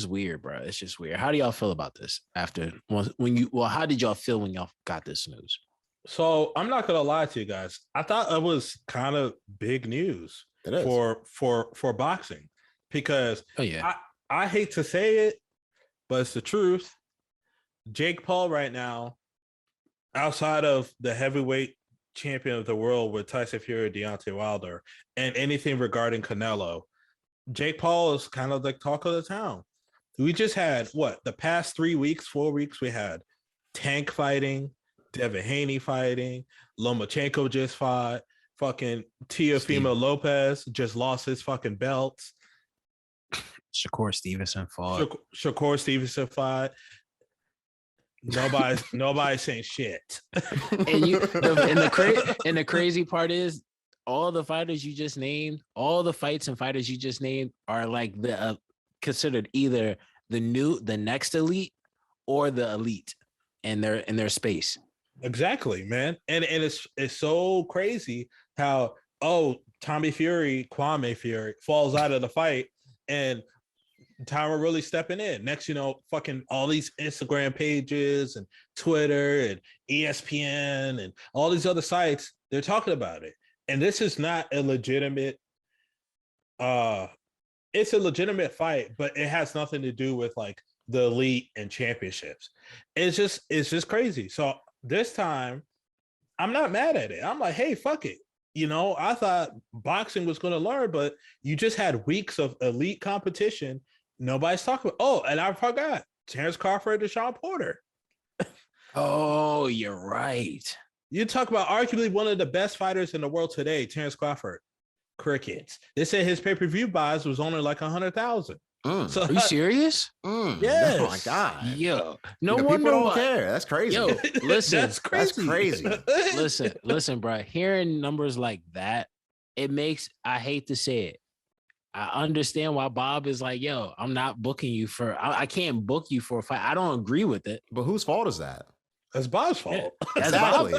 weird, bro. It's just weird. How do y'all feel about this how did y'all feel when y'all got this news? So I'm not gonna lie to you guys. I thought it was kind of big news for boxing, because I hate to say it, but it's the truth. Jake Paul right now, outside of the heavyweight champion of the world with Tyson Fury, Deontay Wilder, and anything regarding Canelo, Jake Paul is kind of like talk of the town. We just had the past 3 weeks, 4 weeks, we had Tank fighting, Devin Haney fighting, Lomachenko just fought, fucking Teofimo Lopez just lost his fucking belts. Shakur Stevenson fought. Shakur Stevenson fought. Nobody's saying shit. And the crazy part is all the fighters you just named, all the fights and fighters you just named are like the considered either the next elite or the elite in their space. Exactly, man. And it's so crazy how Kwame Fury falls out of the fight and Tyron really stepping in. Next, fucking all these Instagram pages and Twitter and ESPN and all these other sites, they're talking about it. And this is not a legitimate it's a legitimate fight, but it has nothing to do with like the elite and championships. It's just crazy. So this time I'm not mad at it. I'm like, hey, fuck it. I thought boxing was going to learn, but you just had weeks of elite competition. Nobody's talking about. Oh, and I forgot Terrence Crawford and Sean Porter. Oh, you're right. You talk about arguably one of the best fighters in the world today, Terrence Crawford. Crickets. They said his pay-per-view buys was only like 100,000. So, are you serious? Yes. Oh my god. Yo, no wonder people don't care. That's crazy. Yo, listen, that's crazy. listen, bro. Hearing numbers like that, I hate to say it. I understand why Bob is like, yo, I'm not booking you I can't book you for a fight. I don't agree with it. But whose fault is that? That's Bob's fault. That's exactly.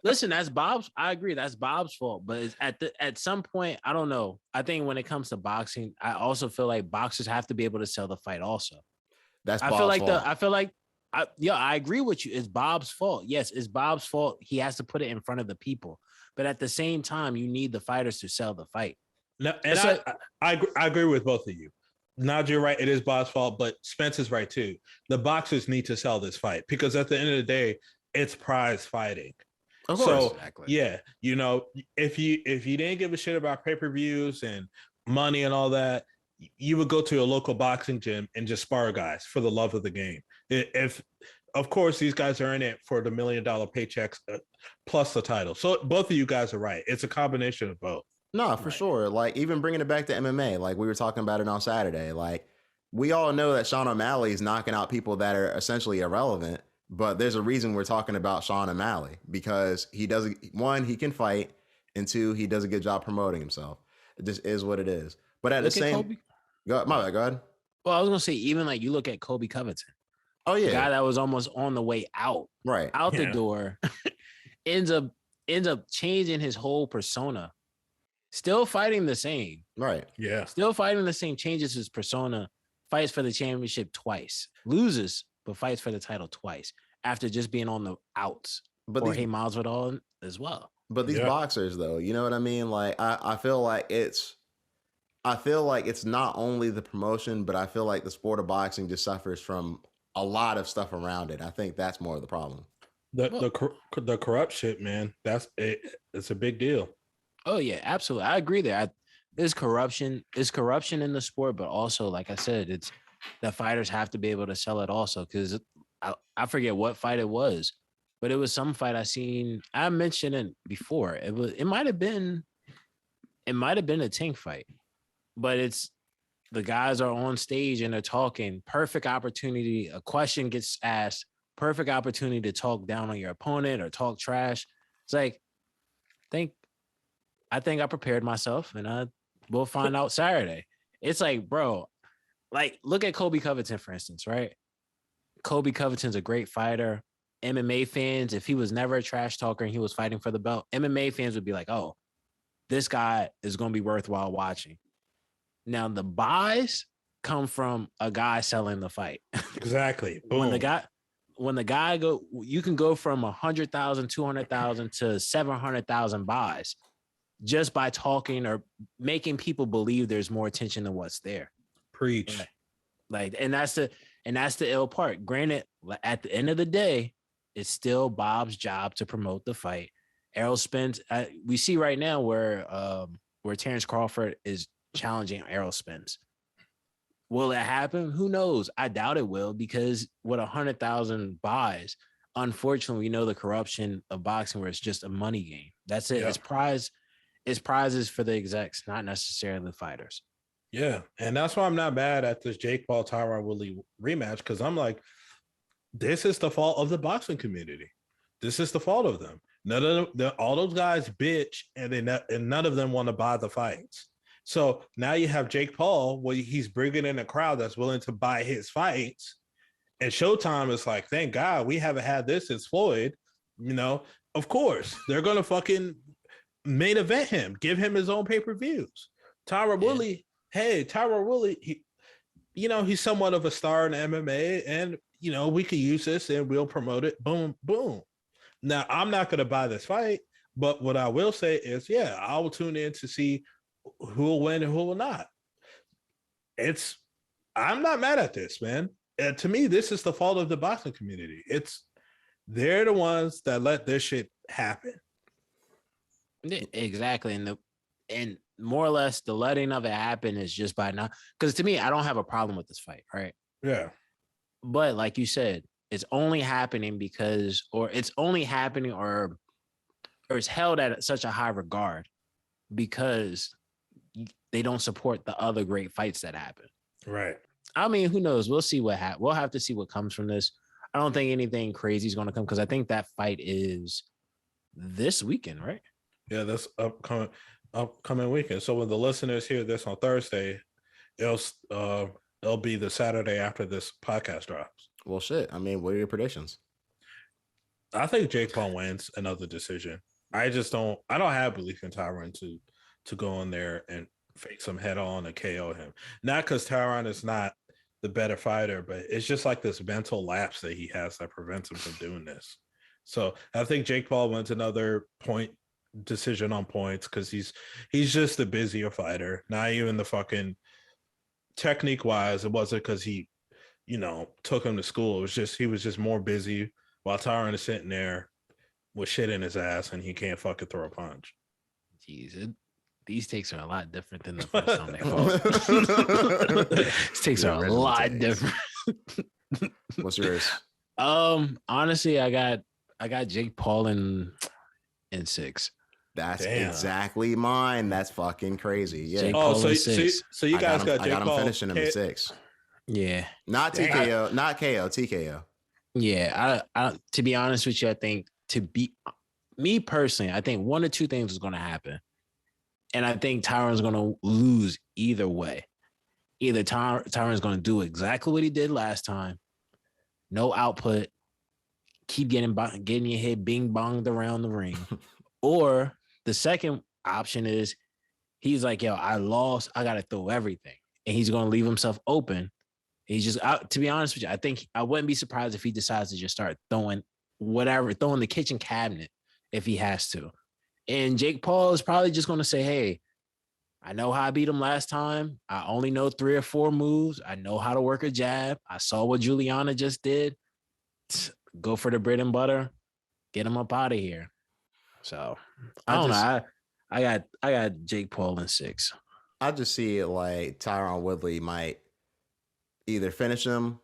That's Bob's. I agree. That's Bob's fault. But it's at some point, I don't know. I think when it comes to boxing, I also feel like boxers have to be able to sell the fight. Also, that's Bob's fault. I agree with you. It's Bob's fault. Yes, it's Bob's fault. He has to put it in front of the people. But at the same time, you need the fighters to sell the fight. No, and I agree with both of you. Nod, you're right. It is Bob's fault, but Spence is right too. The boxers need to sell this fight because at the end of the day, it's prize fighting. Of course. So exactly. Yeah, if you didn't give a shit about pay-per-views and money and all that, you would go to a local boxing gym and just spar guys for the love of the game. If of course these guys are in it for the $1 million paychecks plus the title. So both of you guys are right. It's a combination of both. No, for sure. Like even bringing it back to MMA, like we were talking about it on Saturday, like we all know that Sean O'Malley is knocking out people that are essentially irrelevant, but there's a reason we're talking about Sean O'Malley because he can fight, and two, he does a good job promoting himself. It just is what it is. But at the same, go ahead. Well, I was gonna say even like you look at Kobe Covington. Oh yeah, the guy that was almost on the way out, the door, ends up changing his whole persona. Still fighting the same. Right. Yeah. Still fighting the same, changes his persona, fights for the championship twice, loses, but fights for the title twice after just being on the outs. But Jorge Masvidal as well. But these boxers, though, you know what I mean? Like, I feel like it's not only the promotion, but I feel like the sport of boxing just suffers from a lot of stuff around it. I think that's more of the problem. The corrupt shit, man. It's a big deal. Oh yeah, absolutely. I agree there. There's corruption. There's corruption in the sport, but also, like I said, it's the fighters have to be able to sell it also. Because I forget what fight it was, but it was some fight I seen. I mentioned it before. It might have been a Tank fight, but it's the guys are on stage and they're talking. Perfect opportunity. A question gets asked. Perfect opportunity to talk down on your opponent or talk trash. It's like, I think I prepared myself, and we'll find out Saturday. It's like, bro, like look at Kobe Covington, for instance, right? Kobe Covington's a great fighter. MMA fans, if he was never a trash talker and he was fighting for the belt, MMA fans would be like, oh, this guy is going to be worthwhile watching. Now, the buys come from a guy selling the fight. Exactly. Boom. When the guy you can go from 100,000, 200,000 to 700,000 buys. Just by talking or making people believe there's more attention than what's there. Preach. And that's the ill part. Granted, at the end of the day, it's still Bob's job to promote the fight. Errol Spence, we see right now where Terrence Crawford is challenging arrow spins. Will it happen? Who knows? I doubt it will, because with 100,000 buys, unfortunately, we know the corruption of boxing where it's just a money game. That's it. Yeah. It's prizes for the execs, not necessarily the fighters. Yeah. And that's why I'm not mad at this Jake Paul Tyron Woodley rematch, because I'm like, this is the fault of the boxing community. This is the fault of them. None of them, all those guys bitch, and none of them want to buy the fights. So now you have Jake Paul, where he's bringing in a crowd that's willing to buy his fights. And Showtime is like, thank God we haven't had this since Floyd. You know, of course, they're going to fucking main event him, give him his own pay-per-views. Tyron Woodley, Tyron Woodley, he's somewhat of a star in MMA, and, we could use this and we'll promote it. Boom, boom. Now, I'm not going to buy this fight, but what I will say is, yeah, I will tune in to see who will win and who will not. I'm not mad at this, man. To me, this is the fault of the boxing community. They're the ones that let this shit happen. Exactly. And more or less the letting of it happen is just by now. Because to me, I don't have a problem with this fight, right? Yeah. But like you said, it's only happening or it's held at such a high regard because they don't support the other great fights that happen. Right. I mean, who knows? We'll see what happens. We'll have to see what comes from this. I don't think anything crazy is going to come, because I think that fight is this weekend, right? Yeah, that's upcoming weekend. So when the listeners hear this on Thursday, it'll be the Saturday after this podcast drops. Well, shit. I mean, what are your predictions? I think Jake Paul wins another decision. I don't have belief in Tyron to go in there and face him head on and KO him. Not because Tyron is not the better fighter, but it's just like this mental lapse that he has that prevents him from doing this. So I think Jake Paul wins another point decision on points, because he's just a busier fighter. Not even the fucking technique wise. It wasn't because he, took him to school. It was just, he was just more busy, while Tyron is sitting there with shit in his ass and he can't fucking throw a punch. Jeez, these takes are a lot different than the first time they fought. These takes are a lot different. What's yours? Honestly, I got Jake Paul in 6. That's exactly mine. That's fucking crazy. Yeah. Jake Paul so you guys got I Jake got him Paul finishing him in 6. Yeah. Not TKO, not KO, TKO. Yeah, I to be honest with you, I think me personally, I think one or two things is going to happen. And I think Tyron's going to lose either way. Either Tyron's going to do exactly what he did last time. No output. Keep getting your head bing bonged around the ring. Or the second option is he's like, yo, I lost. I got to throw everything. And he's going to leave himself open. He's just, to be honest with you, I think I wouldn't be surprised if he decides to just start throwing the kitchen cabinet if he has to. And Jake Paul is probably just going to say, hey, I know how I beat him last time. I only know 3 or 4 moves. I know how to work a jab. I saw what Juliana just did. Go for the bread and butter. Get him up out of here. So I don't know. I got Jake Paul in 6. I just see it like Tyron Woodley might either finish him,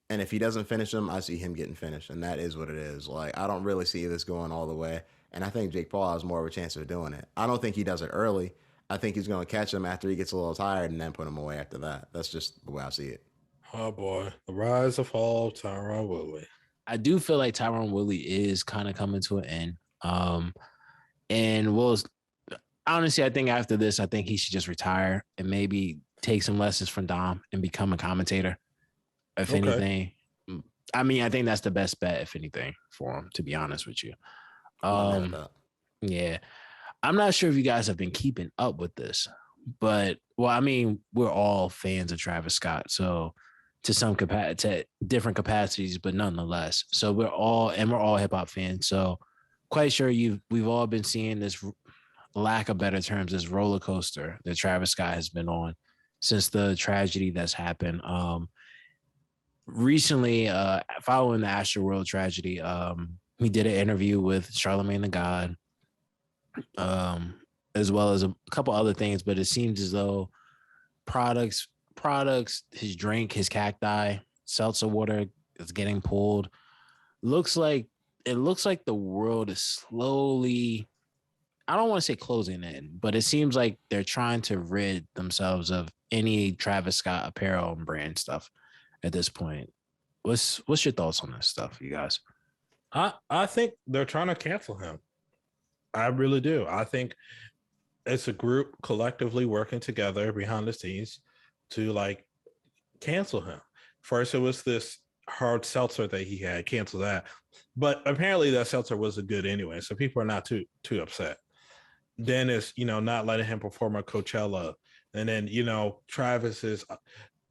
and if he doesn't finish him, I see him getting finished, and that is what it is. Like, I don't really see this going all the way, and I think Jake Paul has more of a chance of doing it. I don't think he does it early. I think he's going to catch him after he gets a little tired and then put him away after that. That's just the way I see it. Oh, boy. The rise and fall of Tyron Woodley. I do feel like Tyron Woodley is kind of coming to an end. And honestly, I think after this, I think he should just retire and maybe take some lessons from Dom and become a commentator. If anything, I mean, I think that's the best bet, if anything, for him, to be honest with you. Yeah. I'm not sure if you guys have been keeping up with this, but, well, I mean, we're all fans of Travis Scott. So to different capacities, but nonetheless. So we're all hip hop fans. So quite sure we've all been seeing this, lack of better terms, this roller coaster that Travis Scott has been on since the tragedy that's happened. Recently, following the Astroworld tragedy, he did an interview with Charlamagne the God, as well as a couple other things, but it seems as though products, his drink, his cacti, seltzer water is getting pulled. It looks like the world is slowly, I don't want to say closing in, but it seems like they're trying to rid themselves of any Travis Scott apparel and brand stuff at this point. What's your thoughts on this stuff, you guys? I think they're trying to cancel him. I really do. I think it's a group collectively working together behind the scenes to like cancel him. First, it was this hard seltzer that he had, cancel that. But apparently that seltzer wasn't good anyway, so people are not too upset. Then it's, not letting him perform at Coachella. And then, Travis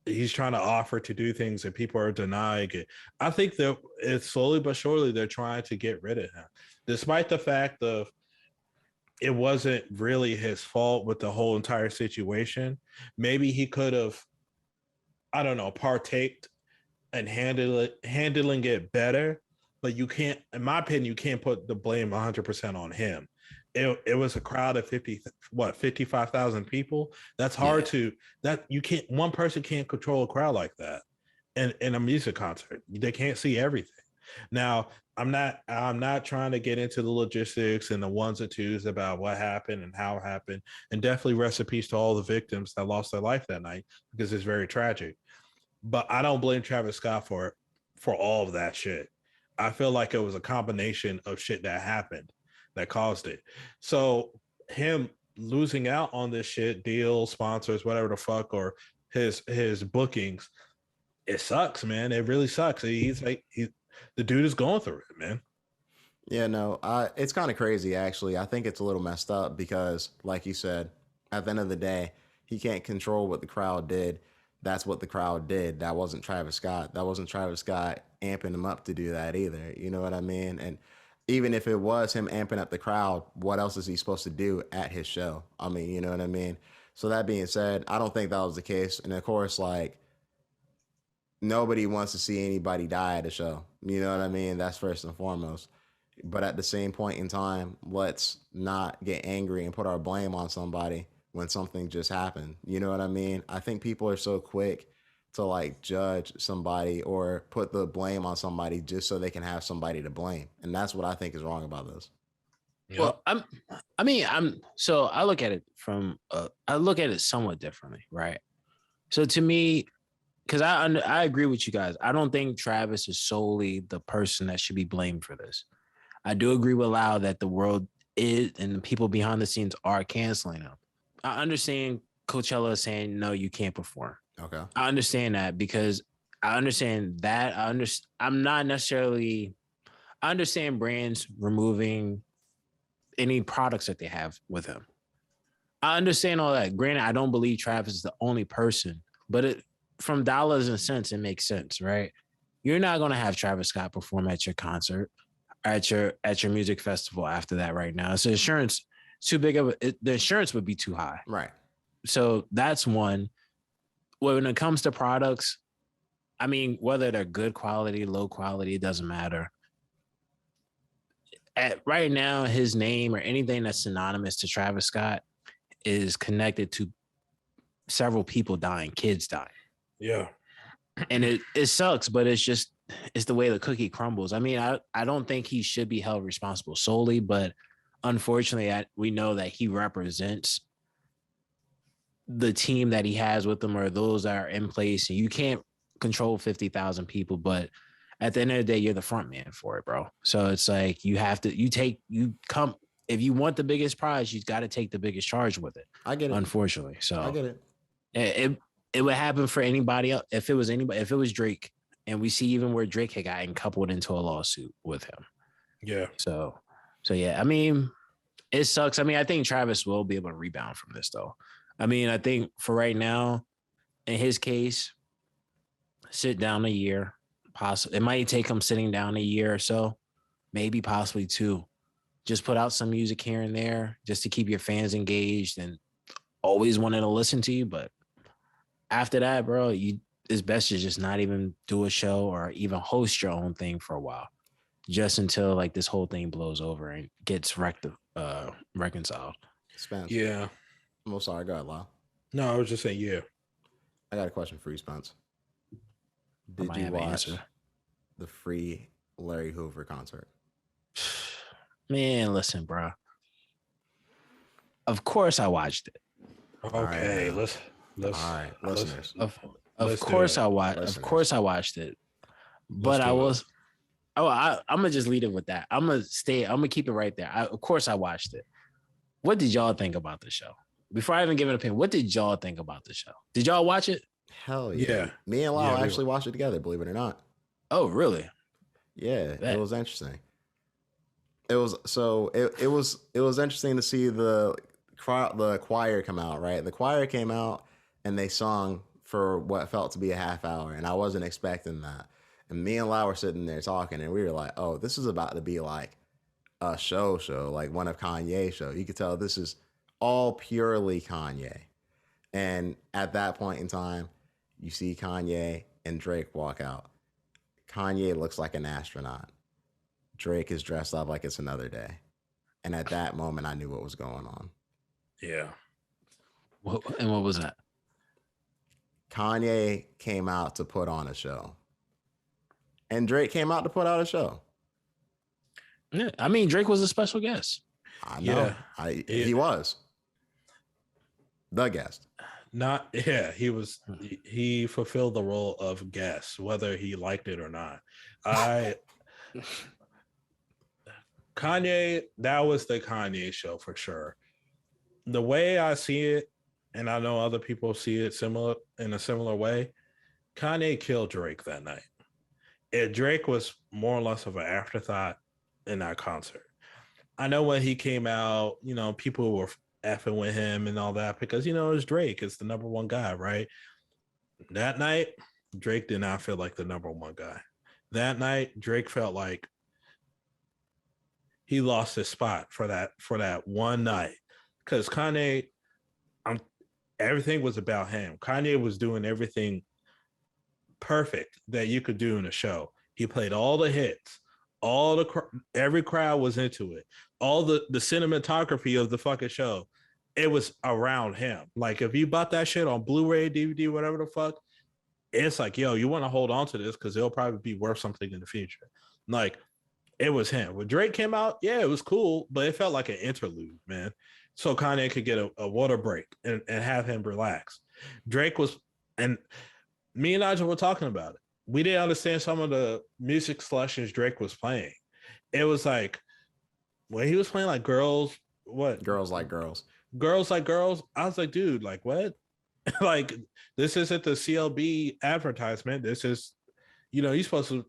he's trying to offer to do things and people are denying it. I think that it's slowly but surely they're trying to get rid of him, despite the fact of it wasn't really his fault with the whole entire situation. Maybe he could have, I don't know, partaked and handling it better. But you can't, in my opinion, you can't put the blame 100% on him. It was a crowd of 55,000 people. That's hard you can't, one person can't control a crowd like that in a music concert. They can't see everything. Now, I'm not trying to get into the logistics and the ones and twos about what happened and how it happened. And definitely rest in peace to all the victims that lost their life that night, because it's very tragic. But I don't blame Travis Scott for all of that shit. I feel like it was a combination of shit that happened that caused it. So him losing out on this shit, deals, sponsors, whatever the fuck, or his bookings, it sucks, man. It really sucks. The dude is going through it, man. Yeah, no, it's kind of crazy, actually. I think it's a little messed up because, like you said, at the end of the day, he can't control what the crowd did. That's what the crowd did. That wasn't Travis Scott. That wasn't Travis Scott amping him up to do that either. You know what I mean? And even if it was him amping up the crowd, what else is he supposed to do at his show? I mean, you know what I mean? So that being said, I don't think that was the case. And of course, like, nobody wants to see anybody die at a show. You know what I mean? That's first and foremost. But at the same point in time, let's not get angry and put our blame on somebody when something just happened. You know what I mean? I think people are so quick to like judge somebody or put the blame on somebody just so they can have somebody to blame. And that's what I think is wrong about this. Yep. Well, I look at it somewhat differently, right? So to me, because I agree with you guys, I don't think Travis is solely the person that should be blamed for this. I do agree with Lau that the world is and the people behind the scenes are canceling him. I understand Coachella is saying no, you can't perform. Okay. I understand that because I understand that. I understand brands removing any products that they have with him. I understand all that. Granted, I don't believe Travis is the only person, but from dollars and cents, it makes sense, right? You're not going to have Travis Scott perform at your concert, at your music festival after that right now. So insurance, too big of the insurance would be too high. Right. So that's one. When it comes to products, I mean, whether they're good quality, low quality, it doesn't matter. Right now, his name or anything that's synonymous to Travis Scott is connected to several people dying, kids dying. Yeah. And it sucks, but it's the way the cookie crumbles. I mean, I don't think he should be held responsible solely, but unfortunately, we know that he represents the team that he has with him or those that are in place. And you can't control 50,000 people, but at the end of the day, you're the front man for it, bro. So it's like if you want the biggest prize, you got to take the biggest charge with it. I get it. Unfortunately. So I get it. It would happen for anybody else. If it was Drake, and we see even where Drake had gotten coupled into a lawsuit with him. Yeah. So yeah, I mean, it sucks. I mean, I think Travis will be able to rebound from this though. I mean, I think for right now, in his case, sit down a year. Possibly, it might take him sitting down a year or so, maybe possibly two. Just put out some music here and there just to keep your fans engaged and always wanting to listen to you. But after that, bro, it's best to just not even do a show or even host your own thing for a while, just until like this whole thing blows over and gets reconciled. Spence. Yeah. I'm sorry. Go ahead, Lyle. No, I was just saying, yeah. I got a question for you, Spence. I Did might you have an watch answer. the Free Larry Hoover concert? Man, listen, bro. Of course I watched it. Okay, All right, listeners. Of course I watched. Of Listeners. course I watched it. But I was. Oh, I'm gonna just lead it with that. I'm gonna keep it right there. Of course I watched it. What did y'all think about the show? Before I even give an opinion, what did y'all think about the show? Did y'all watch it? Hell yeah. Yeah. Me and Lau Yeah, we actually watched it together, believe it or not. Oh, really? Yeah, Bet. it was interesting. It was interesting to see the choir come out, right? The choir came out and they sung for what felt to be a half hour, and I wasn't expecting that. And me and Lau were sitting there talking, and we were like, "Oh, this is about to be like a show, like one of Kanye's show." You could tell this is all purely Kanye. And at that point in time, you see Kanye and Drake walk out. Kanye looks like an astronaut. Drake is dressed up like it's another day. And at that moment, I knew what was going on. Yeah. What was that? Kanye came out to put on a show. And Drake came out to put out a show. Yeah, I mean, Drake was a special guest. I know. Yeah. He was the guest. He fulfilled the role of guest, whether he liked it or not. Kanye, that was the Kanye show for sure. The way I see it, and I know other people see it in a similar way, Kanye killed Drake that night. Drake was more or less of an afterthought in that concert. I know when he came out, people were effing with him and all that because, it's Drake. It's the number one guy, right? That night, Drake did not feel like the number one guy. That night, Drake felt like he lost his spot for that one night because Kanye, everything was about him. Kanye was doing everything perfect that you could do in a show. He played all the hits. Every crowd was into it. All the cinematography of the fucking show, it was around him. Like if you bought that shit on Blu-ray, DVD, whatever the fuck, it's like, yo, you want to hold on to this because it'll probably be worth something in the future. Like it was him. When Drake came out, yeah, it was cool, but it felt like an interlude, man. So Kanye could get a water break and have him relax. Drake was, and me and Nigel were talking about it. We didn't understand some of the music selections Drake was playing. It was like when he was playing like Girls Like Girls. Girls Like Girls. I was like, dude, like what? Like this isn't the CLB advertisement. This is, you're supposed to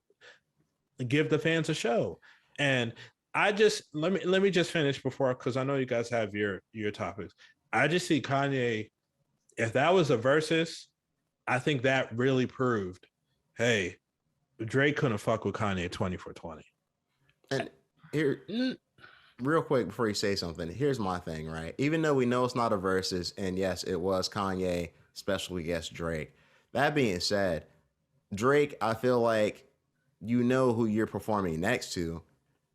give the fans a show. And I just let me just finish before, because I know you guys have your topics. I just see Kanye, if that was a versus, I think that really proved, hey, Drake couldn't fuck with Kanye 20 for 20. And here, real quick before you say something, here's my thing, right? Even though we know it's not a versus, and yes, it was Kanye, especially guest Drake. That being said, Drake, I feel like who you're performing next to.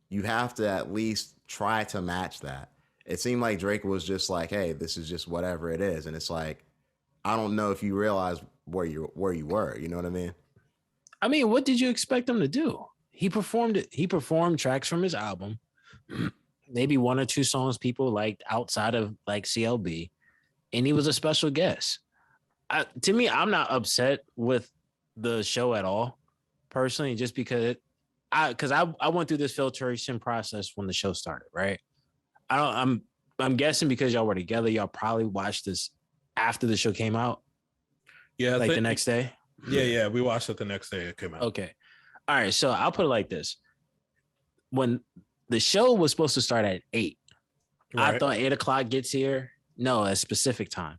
You have to at least try to match that. It seemed like Drake was just like, hey, this is just whatever it is. And it's like, I don't know if you realize where you were. You know what I mean? I mean, what did you expect him to do? He performed it. He performed tracks from his album, maybe one or two songs people liked outside of like CLB, and he was a special guest. To me, I'm not upset with the show at all, personally, just because I went through this filtration process when the show started, right? I'm guessing because y'all were together, y'all probably watched this after the show came out. Yeah, the next day. Yeah, we watched it the next day it came out. Okay, all right. So I'll put it like this: when the show was supposed to start at 8, right. I thought 8:00 gets here. No, a specific time.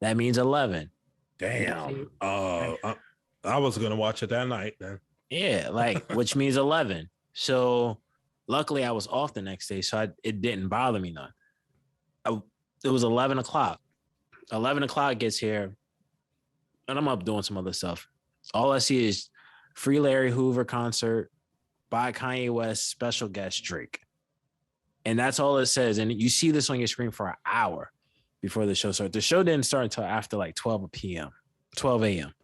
That means 11. Damn. I was gonna watch it that night then. Yeah, like which means 11. So luckily I was off the next day, so it didn't bother me none. It was 11:00. 11:00 gets here, and I'm up doing some other stuff. All I see is Free Larry Hoover concert by Kanye West, special guest Drake. And that's all it says. And you see this on your screen for an hour before the show started. The show didn't start until after like 12 p.m. 12 a.m.,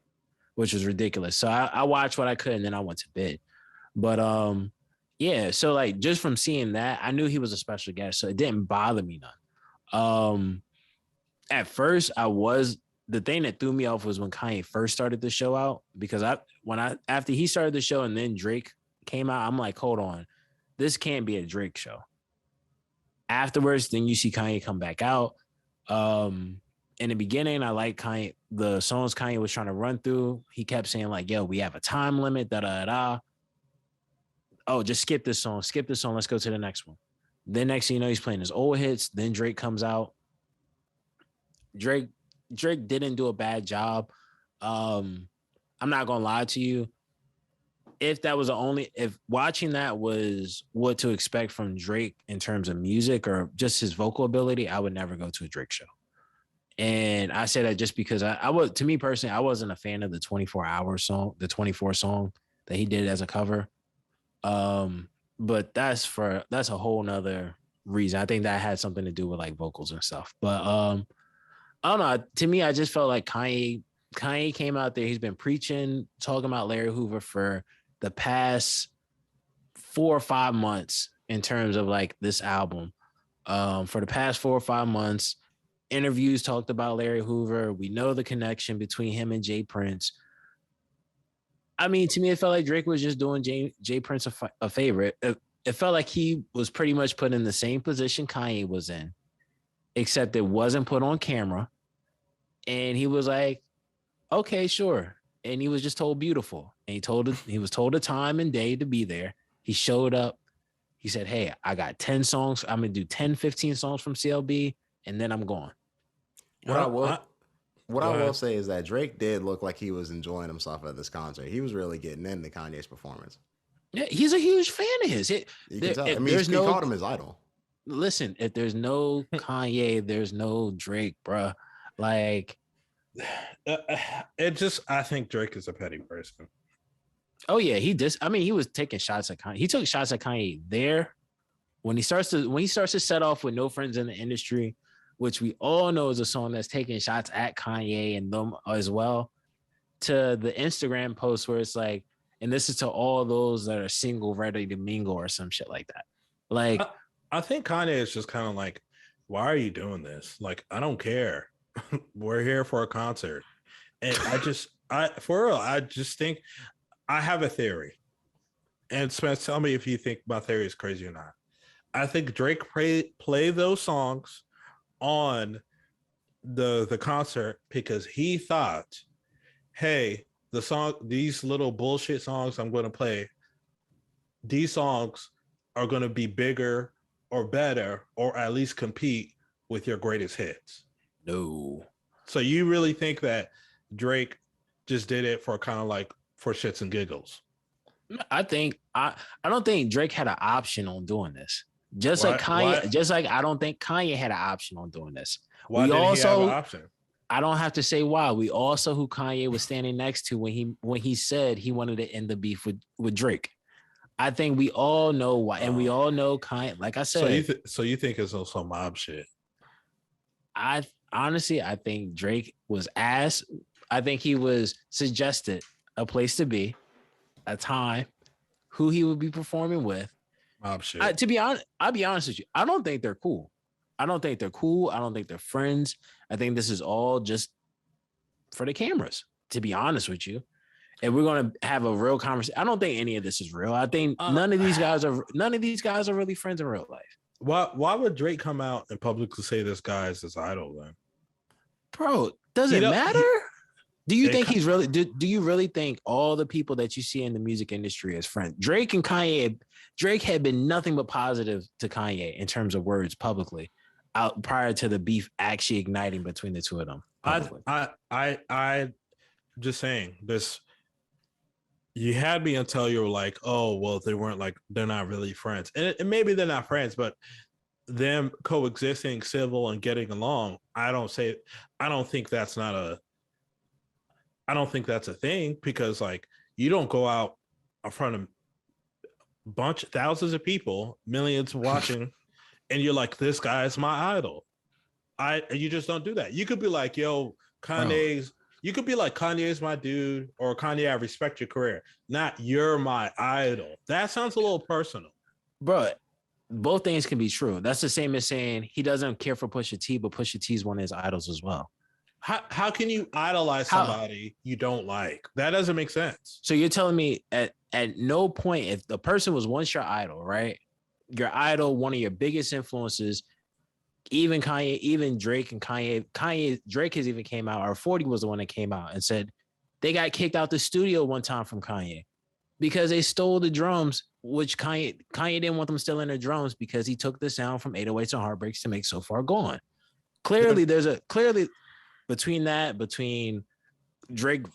which was ridiculous. So I watched what I could and then I went to bed. But yeah, so like just from seeing that, I knew he was a special guest, so it didn't bother me none. At first, the thing that threw me off was when Kanye first started the show out, because after he started the show and then Drake came out, I'm like, hold on, this can't be a Drake show. Afterwards, then you see Kanye come back out. In the beginning, I like Kanye, the songs Kanye was trying to run through. He kept saying like, yo, we have a time limit, da. Oh, just skip this song, let's go to the next one. Then next thing you know, he's playing his old hits. Then Drake comes out. Drake didn't do a bad job. I'm not gonna lie to you. If watching that was what to expect from Drake in terms of music or just his vocal ability, I would never go to a Drake show. And I say that just because to me personally, I wasn't a fan of the 24 song that he did as a cover. But that's a whole nother reason. I think that had something to do with like vocals and stuff. But I don't know. To me, I just felt like Kanye came out there. He's been preaching, talking about Larry Hoover for the past 4 or 5 months in terms of like this album. For the past 4 or 5 months, interviews talked about Larry Hoover. We know the connection between him and Jay Prince. I mean, to me, it felt like Drake was just doing Jay Prince a favor. It felt like he was pretty much put in the same position Kanye was in, except it wasn't put on camera. And he was like, okay, sure. And he was just told beautiful. And he was told a time and day to be there. He showed up. He said, hey, I got 10 songs. I'm going to do 10, 15 songs from CLB, and then I'm gone. What I will say is that Drake did look like he was enjoying himself at this concert. He was really getting into Kanye's performance. Yeah, he's a huge fan of his. You can tell. I mean, he called him his idol. Listen, if there's no Kanye, there's no Drake, bruh. Like, I think Drake is a petty person. Oh yeah, he was taking shots at Kanye. He took shots at Kanye there when he starts to set off with No Friends in the Industry, which we all know is a song that's taking shots at Kanye and them as well, to the Instagram post where it's like, and this is to all those that are single, ready to mingle or some shit like that. Like, I think Kanye is just kind of like, why are you doing this? Like, I don't care. We're here for a concert. And I just think I have a theory. And Spence, tell me if you think my theory is crazy or not. I think Drake play those songs on the concert because he thought, hey, these little bullshit songs I'm going to play, these songs are going to be bigger or better, or at least compete with your greatest hits. No. So you really think that Drake just did it for kind of like for shits and giggles? I don't think Drake had an option on doing this. Just like I don't think Kanye had an option on doing this. Why did he have an option? I don't have to say why. We all saw who Kanye was standing next to when he said he wanted to end the beef with Drake. I think we all know why, and we all know Kanye. Like I said, so you think it's also mob shit? I think Drake was asked. I think he was suggested a place to be, a time, who he would be performing with. Mob shit. To be honest, I'll be honest with you. I don't think they're cool. I don't think they're friends. I think this is all just for the cameras, to be honest with you. And we're going to have a real conversation. I don't think any of this is real. I think none of these guys are really friends in real life. Why would Drake come out and publicly say this guy is his idol then? Bro, does it matter? Do you think he's really do you really think all the people that you see in the music industry as friends? Drake had been nothing but positive to Kanye in terms of words publicly out prior to the beef actually igniting between the two of them. I just saying this. You had me until you were like, oh, well, they're not really friends. And maybe they're not friends, but them coexisting, civil and getting along, I don't think that's a thing, because like you don't go out in front of thousands of people, millions watching, and you're like, this guy is my idol. You just don't do that. You could be like, yo, Kanye's You could be like, Kanye's my dude, or Kanye, I respect your career. Not you're my idol. That sounds a little personal. Bro, both things can be true. That's the same as saying he doesn't care for Pusha T, but Pusha T is one of his idols as well. How can you idolize somebody you don't like? That doesn't make sense. So you're telling me at no point, if the person was once your idol, right? Your idol, one of your biggest influences, even Kanye, even Drake and Drake has even came out, or 40 was the one that came out and said they got kicked out the studio one time from Kanye because they stole the drums, which Kanye didn't want them stealing their drums because he took the sound from 808s and Heartbreaks to make So Far Gone. Clearly, between Drake,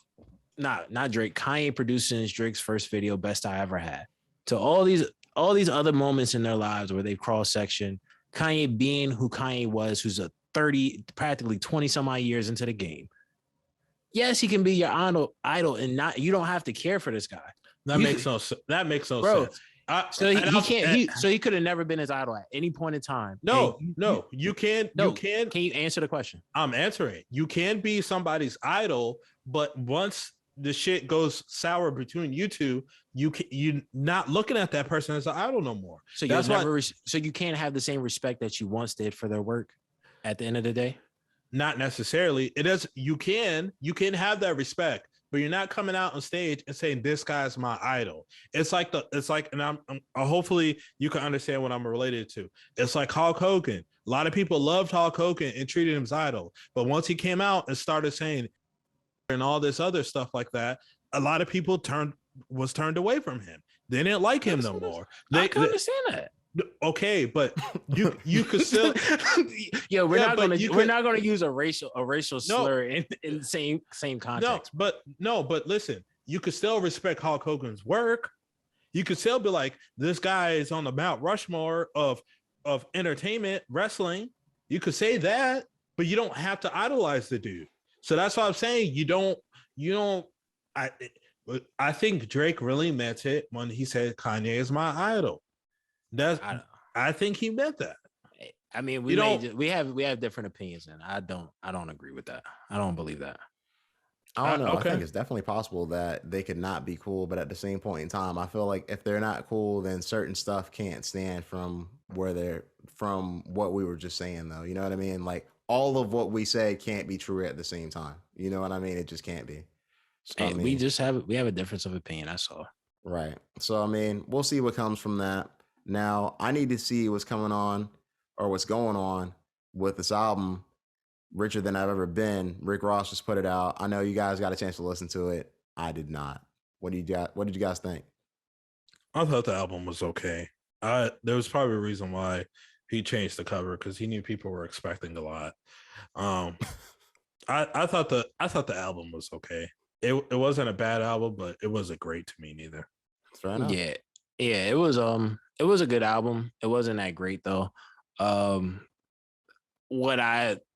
not Drake, Kanye producing Drake's first video, Best I Ever Had, to all these other moments in their lives where they've cross-sectioned, Kanye being who Kanye was, who's a practically 20 some odd years into the game. Yes, he can be your idol, and you don't have to care for this guy. That makes no sense. So he could have never been his idol at any point in time. You can. Can you answer the question? I'm answering. You can be somebody's idol, but once the shit goes sour between you two, you're not looking at that person as an idol no more. So so you can't have the same respect that you once did for their work at the end of the day? Not necessarily. It is. You can have that respect, but you're not coming out on stage and saying this guy's my idol. And I'm hopefully you can understand what I'm related to. It's like Hulk Hogan. A lot of people loved Hulk Hogan and treated him as idol, but once he came out and started saying and all this other stuff like that, a lot of people turned away from him. They didn't like him no more. I can understand that. Okay, but you could still. We're not going to use a racial slur in same context. But listen, you could still respect Hulk Hogan's work. You could still be like, this guy is on the Mount Rushmore of entertainment wrestling. You could say that, but you don't have to idolize the dude. So that's why I'm saying you don't. I think Drake really meant it when he said Kanye is my idol. I think he meant that. I mean, we have different opinions, and I don't agree with that. I don't believe that. I don't know. Okay. I think it's definitely possible that they could not be cool, but at the same point in time, I feel like if they're not cool, then certain stuff can't stand from what we were just saying, though. You know what I mean? Like all of what we say can't be true at the same time. You know what I mean? It just can't be. So, I mean, we have a difference of opinion. That's all. Right. So I mean, we'll see what comes from that. Now, I need to see what's going on with this album, Richer Than I've Ever Been. Rick Ross just put it out. I know you guys got a chance to listen to it. I did not. What did you guys think? I thought the album was okay. There was probably a reason why he changed the cover, because he knew people were expecting a lot. I thought the album was okay. It wasn't a bad album, but it wasn't great to me neither. Fair enough. Yeah, it was a good album. It wasn't that great though.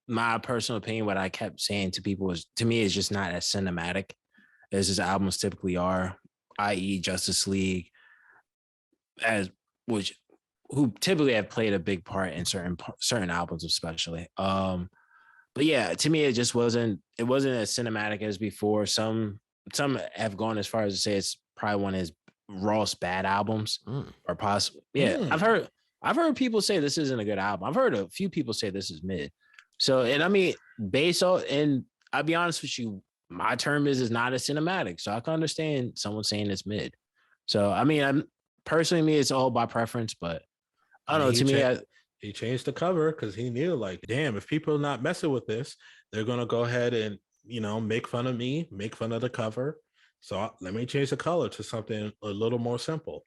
My personal opinion, what I kept saying to people was, to me, it's just not as cinematic as his albums typically are, i.e. Justice League, who typically have played a big part in certain albums, especially. But yeah, to me, it just wasn't as cinematic as before. Some have gone as far as to say it's probably one of his Ross bad albums, or possibly. Yeah, I've heard people say this isn't a good album. I've heard a few people say this is mid. So, and I mean, and I'll be honest with you, my term is not as cinematic. So I can understand someone saying it's mid. So I mean, personally, it's all by preference, but I don't know. To me, he changed the cover because he knew, like, damn, if people are not messing with this, they're gonna go ahead and make fun of me, make fun of the cover. So let me change the color to something a little more simple.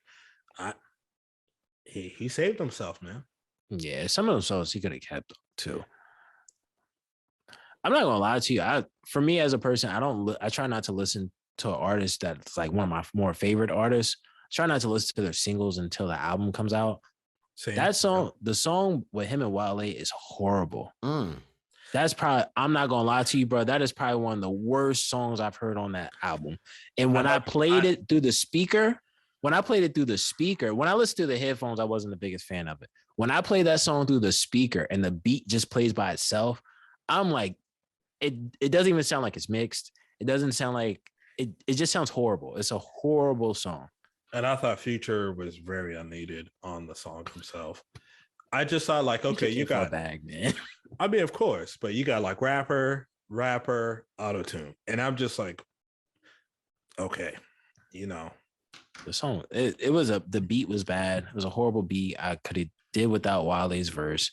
He saved himself, man. Yeah, some of those songs he could have kept too. I'm not gonna lie to you. For me as a person, I try not to listen to an artist that's like one of my more favorite artists. I try not to listen to their singles until the album comes out. Same. That song, the song with him and Wale is horrible. That's probably, I'm not gonna lie to you, bro. That is probably one of the worst songs I've heard on that album. And when I played it through the speaker, when I listened to the headphones, I wasn't the biggest fan of it. When I play that song through the speaker and the beat just plays by itself, I'm like, it doesn't even sound like it's mixed. It doesn't sound like it. It just sounds horrible. It's a horrible song. And I thought Future was very unneeded on the song himself. I just thought like, okay, you got bag, man. I mean, of course, but you got like rapper, auto-tune. And I'm just like, okay, The song, it was the beat was bad. It was a horrible beat. I could have did without Wale's verse.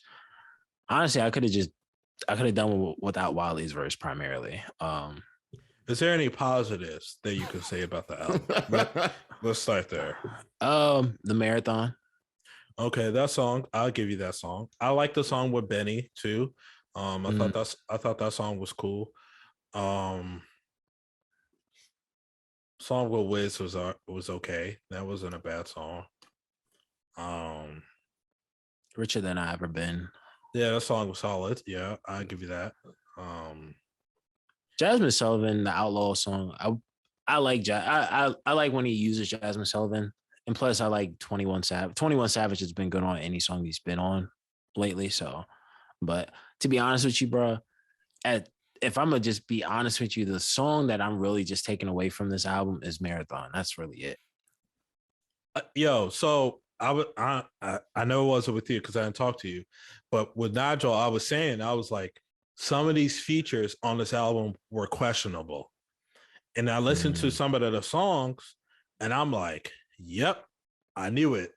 Honestly, I could have done without Wale's verse primarily. Is there any positives that you can say about the album? Let's start there. The Marathon. Okay, that song, I'll give you that song. I like the song with Benny too. I thought that song was cool. Song with Wiz was okay. That wasn't a bad song. Richer Than I Ever Been. Yeah, that song was solid. Yeah, I'll give you that. Jasmine Sullivan, the Outlaw song. I like I like when he uses Jasmine Sullivan. And plus I like 21 Savage. 21 Savage has been good on any song he's been on lately. So, but to be honest with you, bro, if I'm gonna just be honest with you, the song that I'm really just taking away from this album is Marathon. That's really it. So I know it wasn't with you because I didn't talk to you, but with Nigel, I was saying, I was like, some of these features on this album were questionable. And I listened to some of the songs and I'm like, yep, I knew it.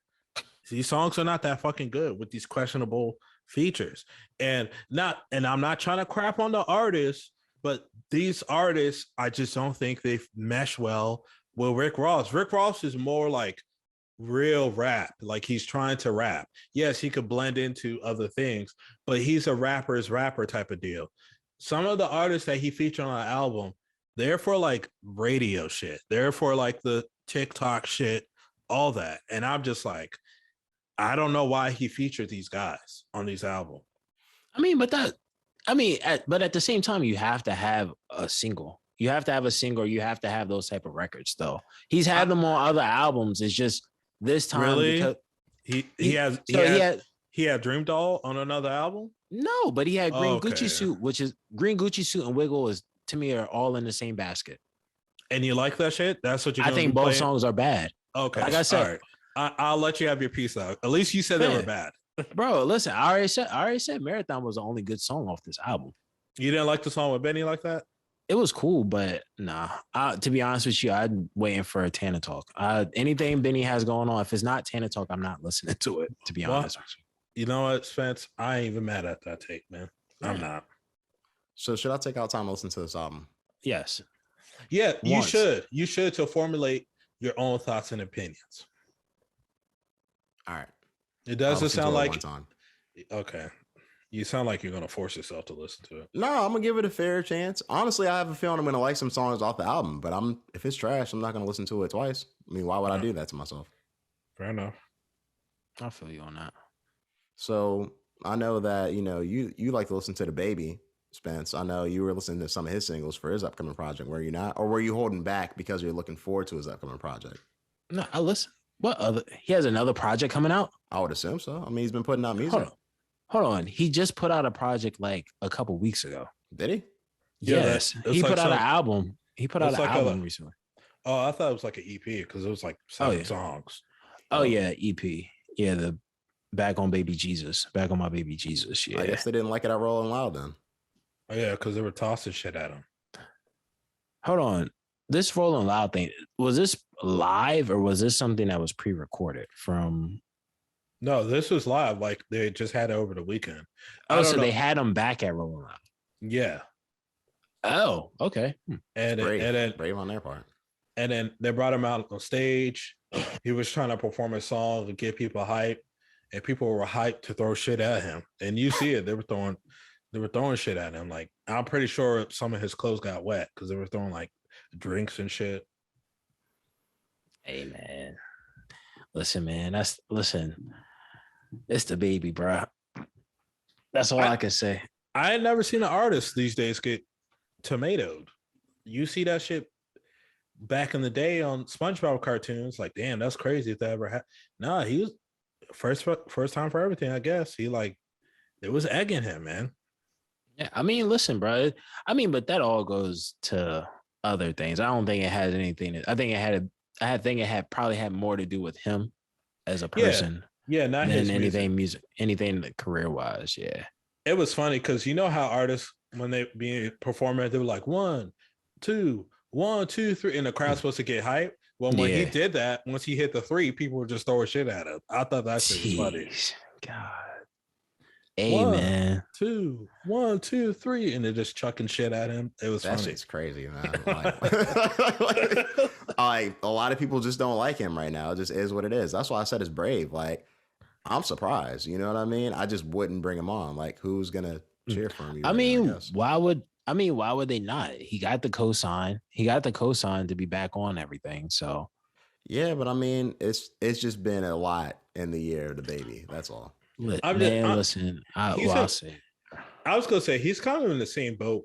These songs are not that fucking good with these questionable features. And I'm not trying to crap on the artists, but these artists, I just don't think they mesh well with Rick Ross. Rick Ross is more like real rap, like he's trying to rap. Yes, he could blend into other things, but he's a rapper's rapper type of deal. Some of the artists that he featured on the album, they're for like radio shit. They're for like the TikTok shit, all that. And I'm just like, I don't know why he featured these guys on these albums. But at the same time, you have to have a single. You have to have a single. You have to have those type of records, though. He's had them on other albums. It's just this time. Really? He had Dream Doll on another album? No, but he had Gucci Suit, which is Green Gucci Suit and Wiggle is, to me, are all in the same basket. And you like that shit? That's what you're I think both songs are bad. Okay. Like I said, I'll let you have your piece out. At least you said they were bad. Bro, listen, I already said Marathon was the only good song off this album. You didn't like the song with Benny like that? It was cool, but nah. To be honest with you, I'm waiting for a Tana Talk. Anything Benny has going on, if it's not Tana Talk, I'm not listening to it, to be honest with you. You know what, Spence? I ain't even mad at that take, man. I'm not. So should I take out time to listen to this album? Yes. Yeah, you should. You should, to formulate your own thoughts and opinions. All right. It doesn't sound like one time. Okay. You sound like you're gonna force yourself to listen to it. No, I'm gonna give it a fair chance. Honestly, I have a feeling I'm gonna like some songs off the album, but if it's trash, I'm not gonna listen to it twice. I mean, why would I do that to myself? Fair enough. I feel you on that. So I know that you like to listen to DaBaby, Spence. I know you were listening to some of his singles for his upcoming project. Were you not, or were you holding back because you're looking forward to his upcoming project? No, I listen. What other? He has another project coming out? I would assume so. I mean, he's been putting out music. Hold on. He just put out a project like a couple weeks ago. Did he? Yes. He put out an album. He put out an album recently. Oh, I thought it was like an EP because it was like 7 songs. Oh, yeah. EP. Yeah. The Back on Baby Jesus. Back on My Baby Jesus. Yeah. I guess they didn't like it at Rolling Loud then. Oh, yeah. Because they were tossing shit at him. Hold on. This Rolling Loud thing, was this live or was this something that was pre-recorded from? No, this was live. Like they just had it over the weekend. Oh, so they had him back at Rolling Loud. Yeah. Oh, okay. And then brave on their part. And then they brought him out on stage. He was trying to perform a song to get people hyped, and people were hyped to throw shit at him. And you see it. They were throwing shit at him. Like I'm pretty sure some of his clothes got wet because they were throwing like drinks and shit. Hey man. Listen, man. It's DaBaby, bro. That's all I can say. I ain't never seen an artist these days get tomatoed. You see that shit back in the day on SpongeBob cartoons. Like, damn, that's crazy if that ever happened. Nah, he was first time for everything, I guess. It was egging him, man. Yeah, I mean, listen, bro. But that all goes to other things. I don't think it had anything. I think it had probably had more to do with him as a person not than his anything career wise. Yeah. It was funny because you know how artists when they be performing, they were like 1, 2, 1, 2, 3, and the crowd's supposed to get hype. Well, when he did that, once he hit the 3, people were just throwing shit at him. I thought that shit was funny. God. Hey, 1, man. 2, 1, 2, 3, and they're just chucking shit at him. It was that funny. Shit's crazy, man. Like a lot of people just don't like him right now. It just is what it is. That's why I said it's brave. Like, I'm surprised. You know what I mean? I just wouldn't bring him on. Like, who's gonna cheer for him? I mean, why would they not? He got the cosign. He got the cosign to be back on everything. So yeah, but I mean, it's just been a lot in the year of DaBaby. That's all. Listen, I was gonna say he's kind of in the same boat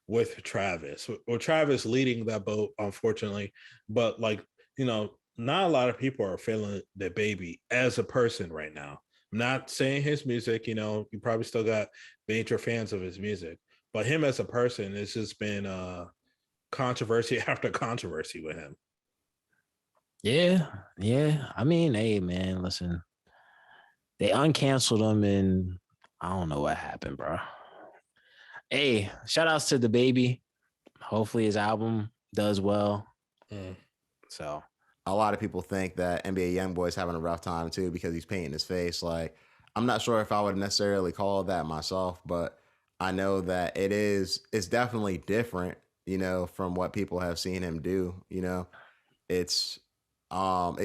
with Travis. Or Travis leading that boat, unfortunately. But like, you know, not a lot of people are feeling DaBaby as a person right now. I'm not saying his music, you know, you probably still got major fans of his music, but him as a person, it's just been controversy after controversy with him. Yeah. I mean, hey, man, listen, they uncanceled him, and I don't know what happened, bro. Hey, shout outs to DaBaby. Hopefully his album does well. So a lot of people think that NBA Youngboy is having a rough time too because he's painting his face. Like, I'm not sure if I would necessarily call that myself, but I know that it's definitely different, you know, from what people have seen him do. You know, it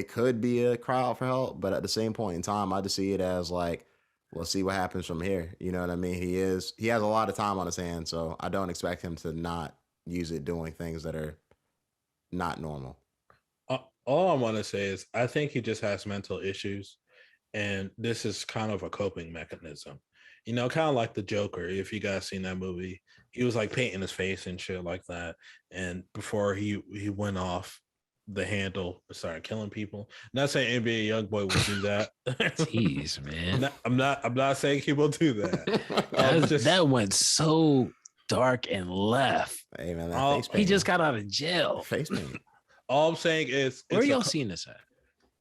could be a cry out for help, but at the same point in time, I just see it as like, we'll see what happens from here. You know what I mean? He has a lot of time on his hands, so I don't expect him to not use it doing things that are not normal. All I want to say is I think he just has mental issues, and this is kind of a coping mechanism. You know, kind of like the Joker. If you guys seen that movie, he was like painting his face and shit like that. And before he went off the handle, started killing people. Not saying NBA Youngboy will do that. Jeez, man. I'm not saying he will do that. That went so dark and left. Hey man, that face paint. He just got out of jail. Face paint. All I'm saying is, where y'all seen this at?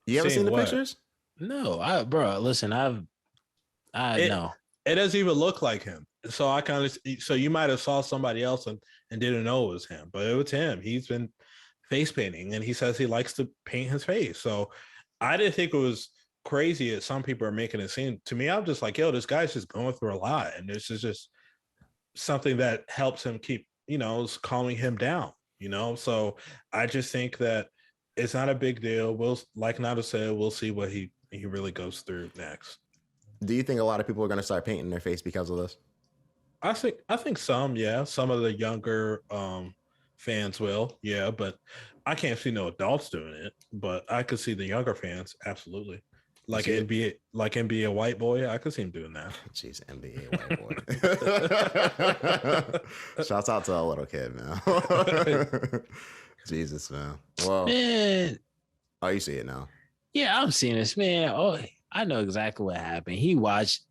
You ever seen the pictures? No, bro. Listen, I know. It doesn't even look like him. So so you might have saw somebody else and didn't know it was him, but it was him. He's been face painting, and he says he likes to paint his face. So I didn't think it was crazy that some people are making it seem. To me, I'm just like, yo, this guy's just going through a lot, and this is just something that helps him keep, you know, calming him down. You know, so I just think that it's not a big deal. We'll, like Nado said, we'll see what he really goes through next. Do you think a lot of people are going to start painting their face because of this? I think some, yeah. Some of the younger fans will, yeah, but I can't see no adults doing it. But I could see the younger fans, absolutely. Like NBA white boy, I could see him doing that. Jeez, NBA white boy. Shouts out to a little kid, man. Jesus, man. Well, man. Oh, you see it now? Yeah, I'm seeing this, man. Oh, I know exactly what happened. He watched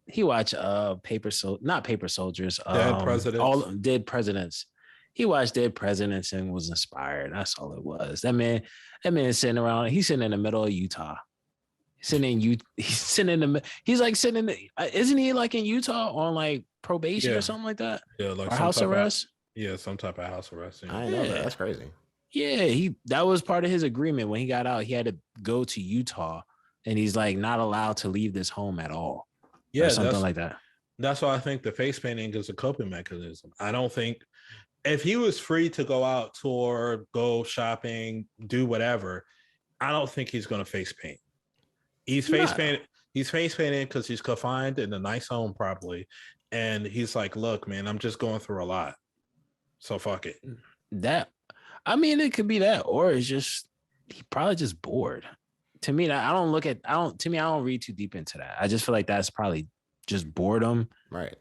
not Paper Soldiers. Dead Presidents. Dead Presidents. He watched Dead Presidents and was inspired. That's all it was. That man is sitting around. He's sitting in the middle of Utah. Isn't he like in Utah on like probation or something like that? Yeah, like house arrest. Some type of house arrest. I didn't know that. That's crazy. Yeah, that was part of his agreement when he got out. He had to go to Utah, and he's like not allowed to leave this home at all. Yeah, something like that. That's why I think the face painting is a coping mechanism. I don't think if he was free to go out, tour, go shopping, do whatever, I don't think he's going to face paint. He's face painting because he's confined in a nice home, probably. And he's like, look, man, I'm just going through a lot. So fuck it. It could be that, or it's just he probably just bored. To me, I don't read too deep into that. I just feel like that's probably just boredom. Right.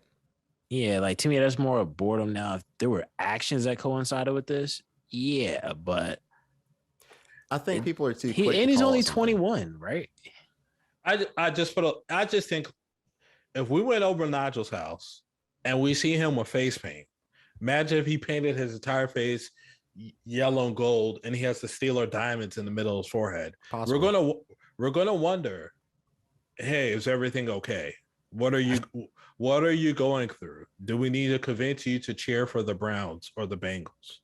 Yeah, like to me, that's more of boredom. Now, if there were actions that coincided with this, yeah, but I think people are too quick. And he's only 21, right? I just think if we went over Nigel's house and we see him with face paint, imagine if he painted his entire face yellow and gold, and he has the Steeler diamonds in the middle of his forehead. Possible. We're gonna wonder, hey, is everything okay? What are you going through? Do we need to convince you to cheer for the Browns or the Bengals?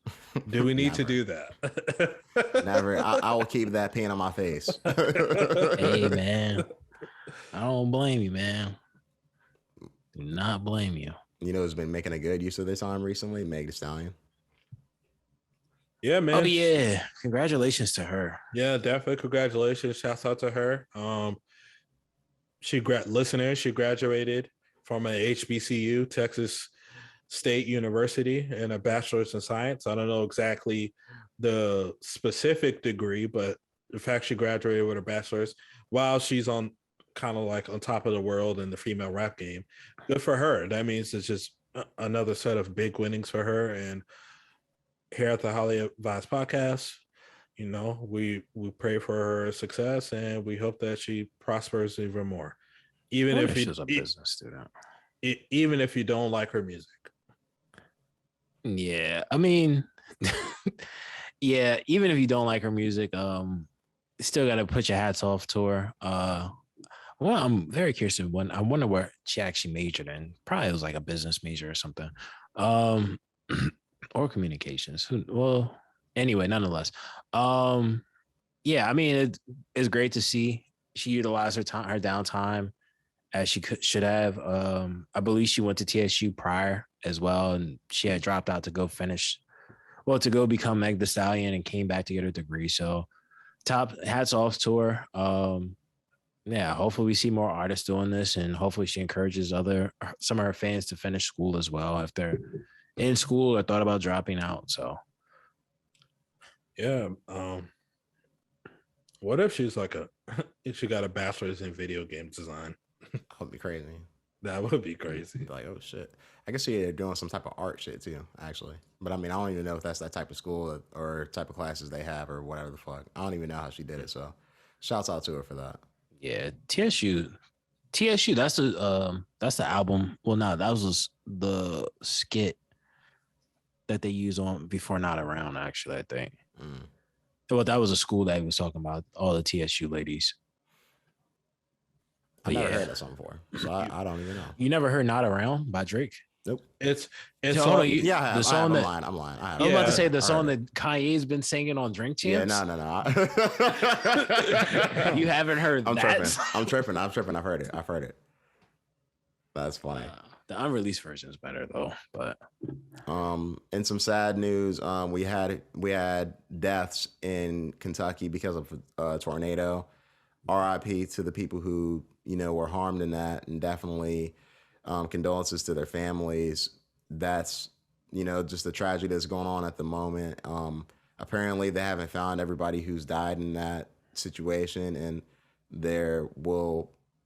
Do we need to do that? Never. I will keep that pain on my face. Hey, man. I don't blame you, man. Do not blame you. You know who's been making a good use of this time recently? Meg Thee Stallion. Yeah, man. Oh, yeah. Congratulations to her. Yeah, definitely. Congratulations. Shouts out to her. She graduated from a HBCU, Texas State University, and a bachelor's in science. I don't know exactly the specific degree, but the fact she graduated with a bachelor's while she's on kind of like on top of the world in the female rap game. Good for her. That means it's just another set of big winnings for her. And here at the Highly Advised Podcast, you know, we pray for her success, and we hope that she prospers even more. Even if she's a business student. Even if you don't like her music. Yeah, I mean, yeah, even if you don't like her music, still got to put your hats off to her. Well, I'm very curious. I wonder where she actually majored in. Probably it was like a business major or something, or communications. Well, anyway, nonetheless, yeah, I mean, it's great to see she utilized her downtime as she should have. I believe she went to TSU prior as well, and she had dropped out to go become Meg Thee Stallion, and came back to get her degree. So, hats off to her. Yeah, hopefully we see more artists doing this, and hopefully she encourages some of her fans to finish school as well if they're in school or thought about dropping out. So, yeah. What if she's if she got a bachelor's in video game design? That would be crazy. That would be crazy. Like, oh shit. I guess they're doing some type of art shit too, actually. But I mean, I don't even know if that's that type of school or type of classes they have or whatever the fuck. I don't even know how she did it. So, shouts out to her for that. Yeah, TSU. That's the album. Well, no, that was the skit that they used on Before Not Around. Actually, I think. Well, that was a school that he was talking about. All the TSU ladies. I never heard that song before, so I don't even know. You never heard "Not Around" by Drake? Nope. It's the song that I'm lying. I was about to say the song that Kanye's been singing on Drink Champs. Yeah, no. You haven't heard that? I'm tripping. I've heard it. That's funny. The unreleased version is better though. But in some sad news, we had deaths in Kentucky because of a tornado. RIP to the people who were harmed in that, and definitely condolences to their families. That's just the tragedy that's going on at the moment. Apparently they haven't found everybody who's died in that situation, and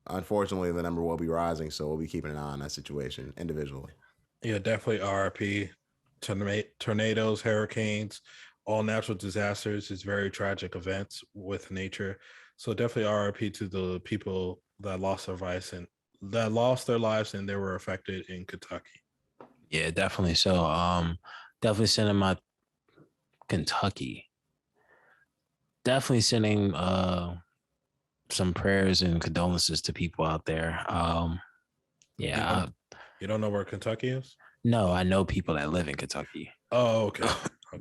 unfortunately the number will be rising, so we'll be keeping an eye on that situation individually. Yeah, definitely RIP. Tornadoes, hurricanes, all natural disasters is very tragic events with nature. So definitely RIP to the people that lost their lives and they were affected in Kentucky. Yeah, definitely. So definitely sending my Kentucky. Definitely sending some prayers and condolences to people out there. Yeah. You don't know where Kentucky is? No, I know people that live in Kentucky. Oh, okay.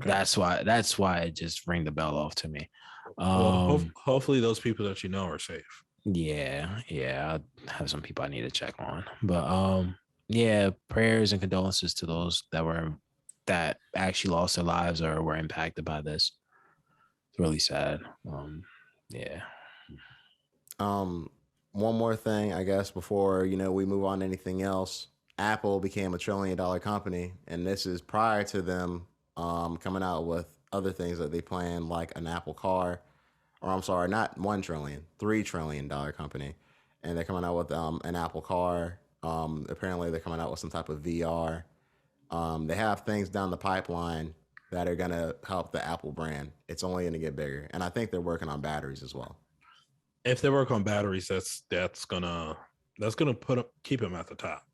That's why it just rang the bell off to me. Well, hopefully those people that you know are safe. Yeah, I have some people I need to check on. But yeah, prayers and condolences to those that actually lost their lives or were impacted by this. It's really sad. Yeah. One more thing, I guess, before we move on to anything else. Apple became $1 trillion company, and this is prior to them coming out with other things that they plan, like an Apple car, or I'm sorry, not $1 trillion, $3 trillion company, and they're coming out with an Apple car. Apparently, they're coming out with some type of VR. They have things down the pipeline that are gonna help the Apple brand. It's only gonna get bigger, and I think they're working on batteries as well. If they work on batteries, that's gonna keep them at the top.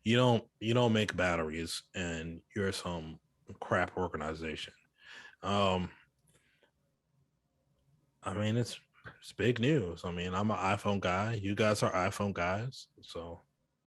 You don't make batteries and you're some crap organization. Um, I mean, it's big news. I mean, I'm an iPhone guy. You guys are iPhone guys. So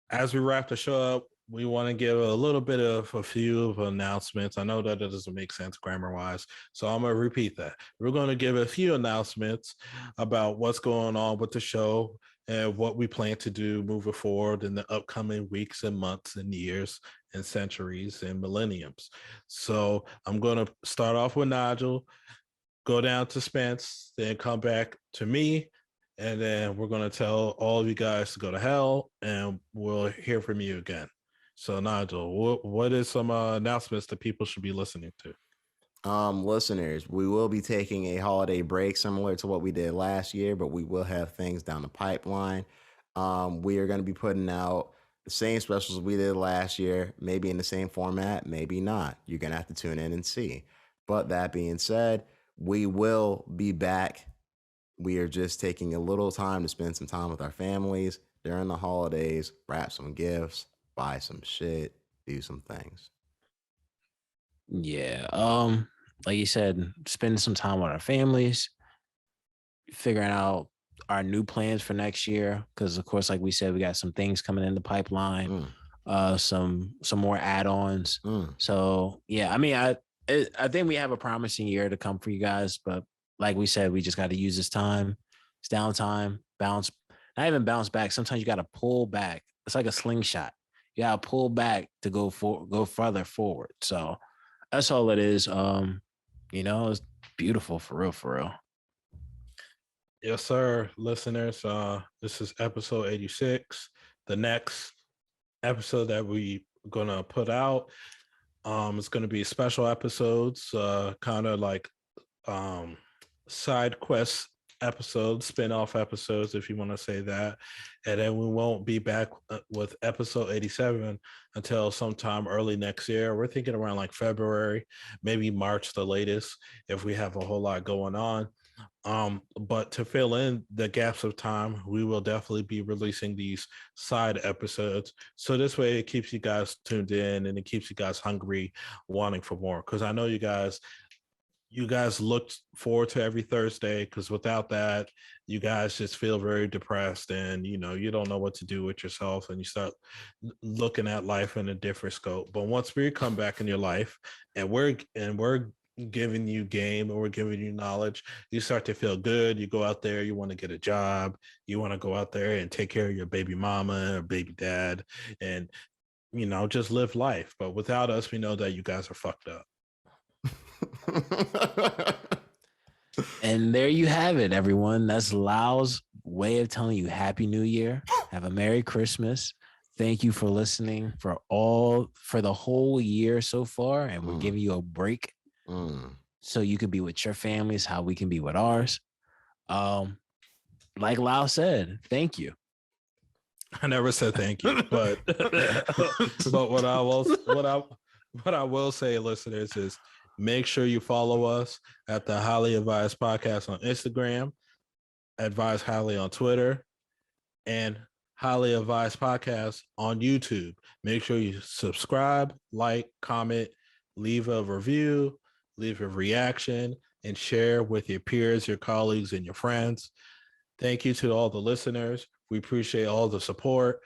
as we wrap the show up, we want to give a little bit of a few of announcements. I know that it doesn't make sense grammar wise, so I'm going to repeat that. We're going to give a few announcements about what's going on with the show and what we plan to do moving forward in the upcoming weeks and months and years and centuries and millenniums. So I'm going to start off with Nigel, go down to Spence, then come back to me, and then we're going to tell all of you guys to go to hell, and we'll hear from you again. So, Nigel, what is some announcements that people should be listening to? Listeners, we will be taking a holiday break similar to what we did last year, but we will have things down the pipeline. We are going to be putting out the same specials we did last year, maybe in the same format, maybe not. You're going to have to tune in and see. But that being said, we will be back. We are just taking a little time to spend some time with our families during the holidays, wrap some gifts, buy some shit, do some things. Yeah. Like you said, spending some time with our families, figuring out our new plans for next year. Because of course, like we said, we got some things coming in the pipeline, some more add-ons. So yeah, I mean, I think we have a promising year to come for you guys, but like we said, we just got to use this time. It's downtime, bounce, not even bounce back. Sometimes you got to pull back. It's like a slingshot. You got to pull back to go further forward. So that's all it is. It's beautiful for real. Yes, sir. Listeners, this is episode 86. The next episode that we gonna put out, it's gonna be special episodes, kind of like side quest episodes, spin-off episodes, if you want to say that. And then we won't be back with episode 87 until sometime early next year. We're thinking around like February, maybe March the latest, if we have a whole lot going on. But to fill in the gaps of time, we will definitely be releasing these side episodes. So this way it keeps you guys tuned in and it keeps you guys hungry, wanting for more. Because I know you guys look forward to every Thursday, because without that, you guys just feel very depressed and, you don't know what to do with yourself, and you start looking at life in a different scope. But once we come back in your life and we're giving you game and we're giving you knowledge, you start to feel good. You go out there, you want to get a job, you want to go out there and take care of your baby mama or baby dad and, just live life. But without us, we know that you guys are fucked up. And there you have it, everyone. That's Lau's way of telling you Happy New Year. Have a Merry Christmas. Thank you for listening for the whole year so far. And we're giving you a break so you can be with your families how we can be with ours. Like Lau said, thank you. I never said thank you, but what I will say, listeners, is make sure you follow us at the Highly Advised Podcast on Instagram, Advise Highly on Twitter, and Highly Advised Podcast on YouTube. Make sure you subscribe, like, comment, leave a review, leave a reaction, and share with your peers, your colleagues, and your friends. Thank you to all the listeners. We appreciate all the support.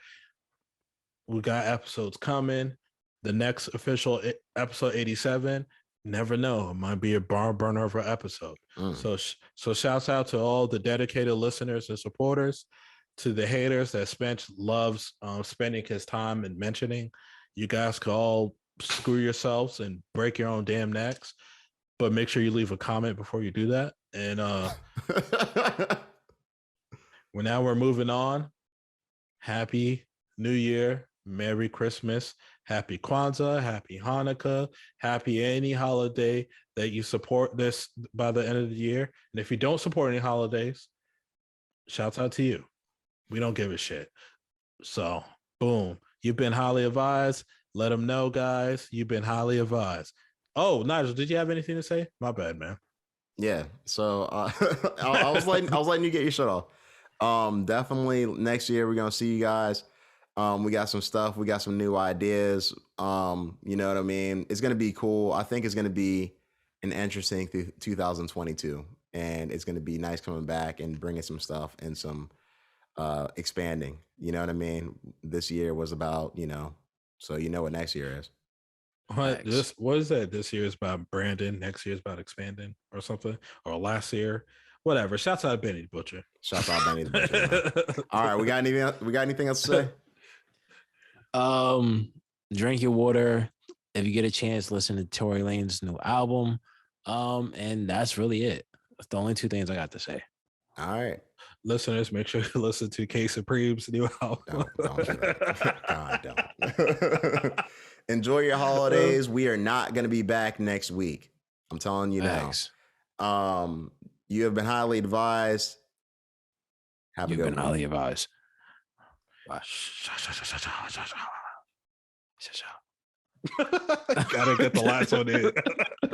We got episodes coming. The next official episode 87, never know, it might be a barn burner of an episode. So shouts out to all the dedicated listeners and supporters. To the haters that Spence loves spending his time and mentioning, you guys can all screw yourselves and break your own damn necks, but make sure you leave a comment before you do that. And we're moving on. Happy New Year, Merry Christmas, Happy Kwanzaa, Happy Hanukkah, happy any holiday that you support this by the end of the year. And if you don't support any holidays, shouts out to you. We don't give a shit. So, boom. You've been highly advised. Let them know, guys. You've been highly advised. Oh, Nigel, did you have anything to say? My bad, man. Yeah. So I was letting you get your shit off. Definitely next year we're gonna see you guys. We got some stuff. We got some new ideas. You know what I mean? It's gonna be cool. I think it's gonna be and interesting through 2022, and it's going to be nice coming back and bringing some stuff and some expanding. You know what I mean? This year was about, so you know what next year is. What is that? This year is about Brandon. Next year is about expanding or something. Or last year, whatever. Shouts out Benny the Butcher. Shouts out Benny the Butcher. All right, we got anything else to say? Drink your water. If you get a chance, listen to Tory Lane's new album. And that's really it. That's the only two things I got to say. All right. Listeners, make sure you listen to K Supreme's new album. Don't. Enjoy your holidays. We are not going to be back next week. I'm telling you now. You have been highly advised. You've been highly advised. Bye. Gotta get the last one in.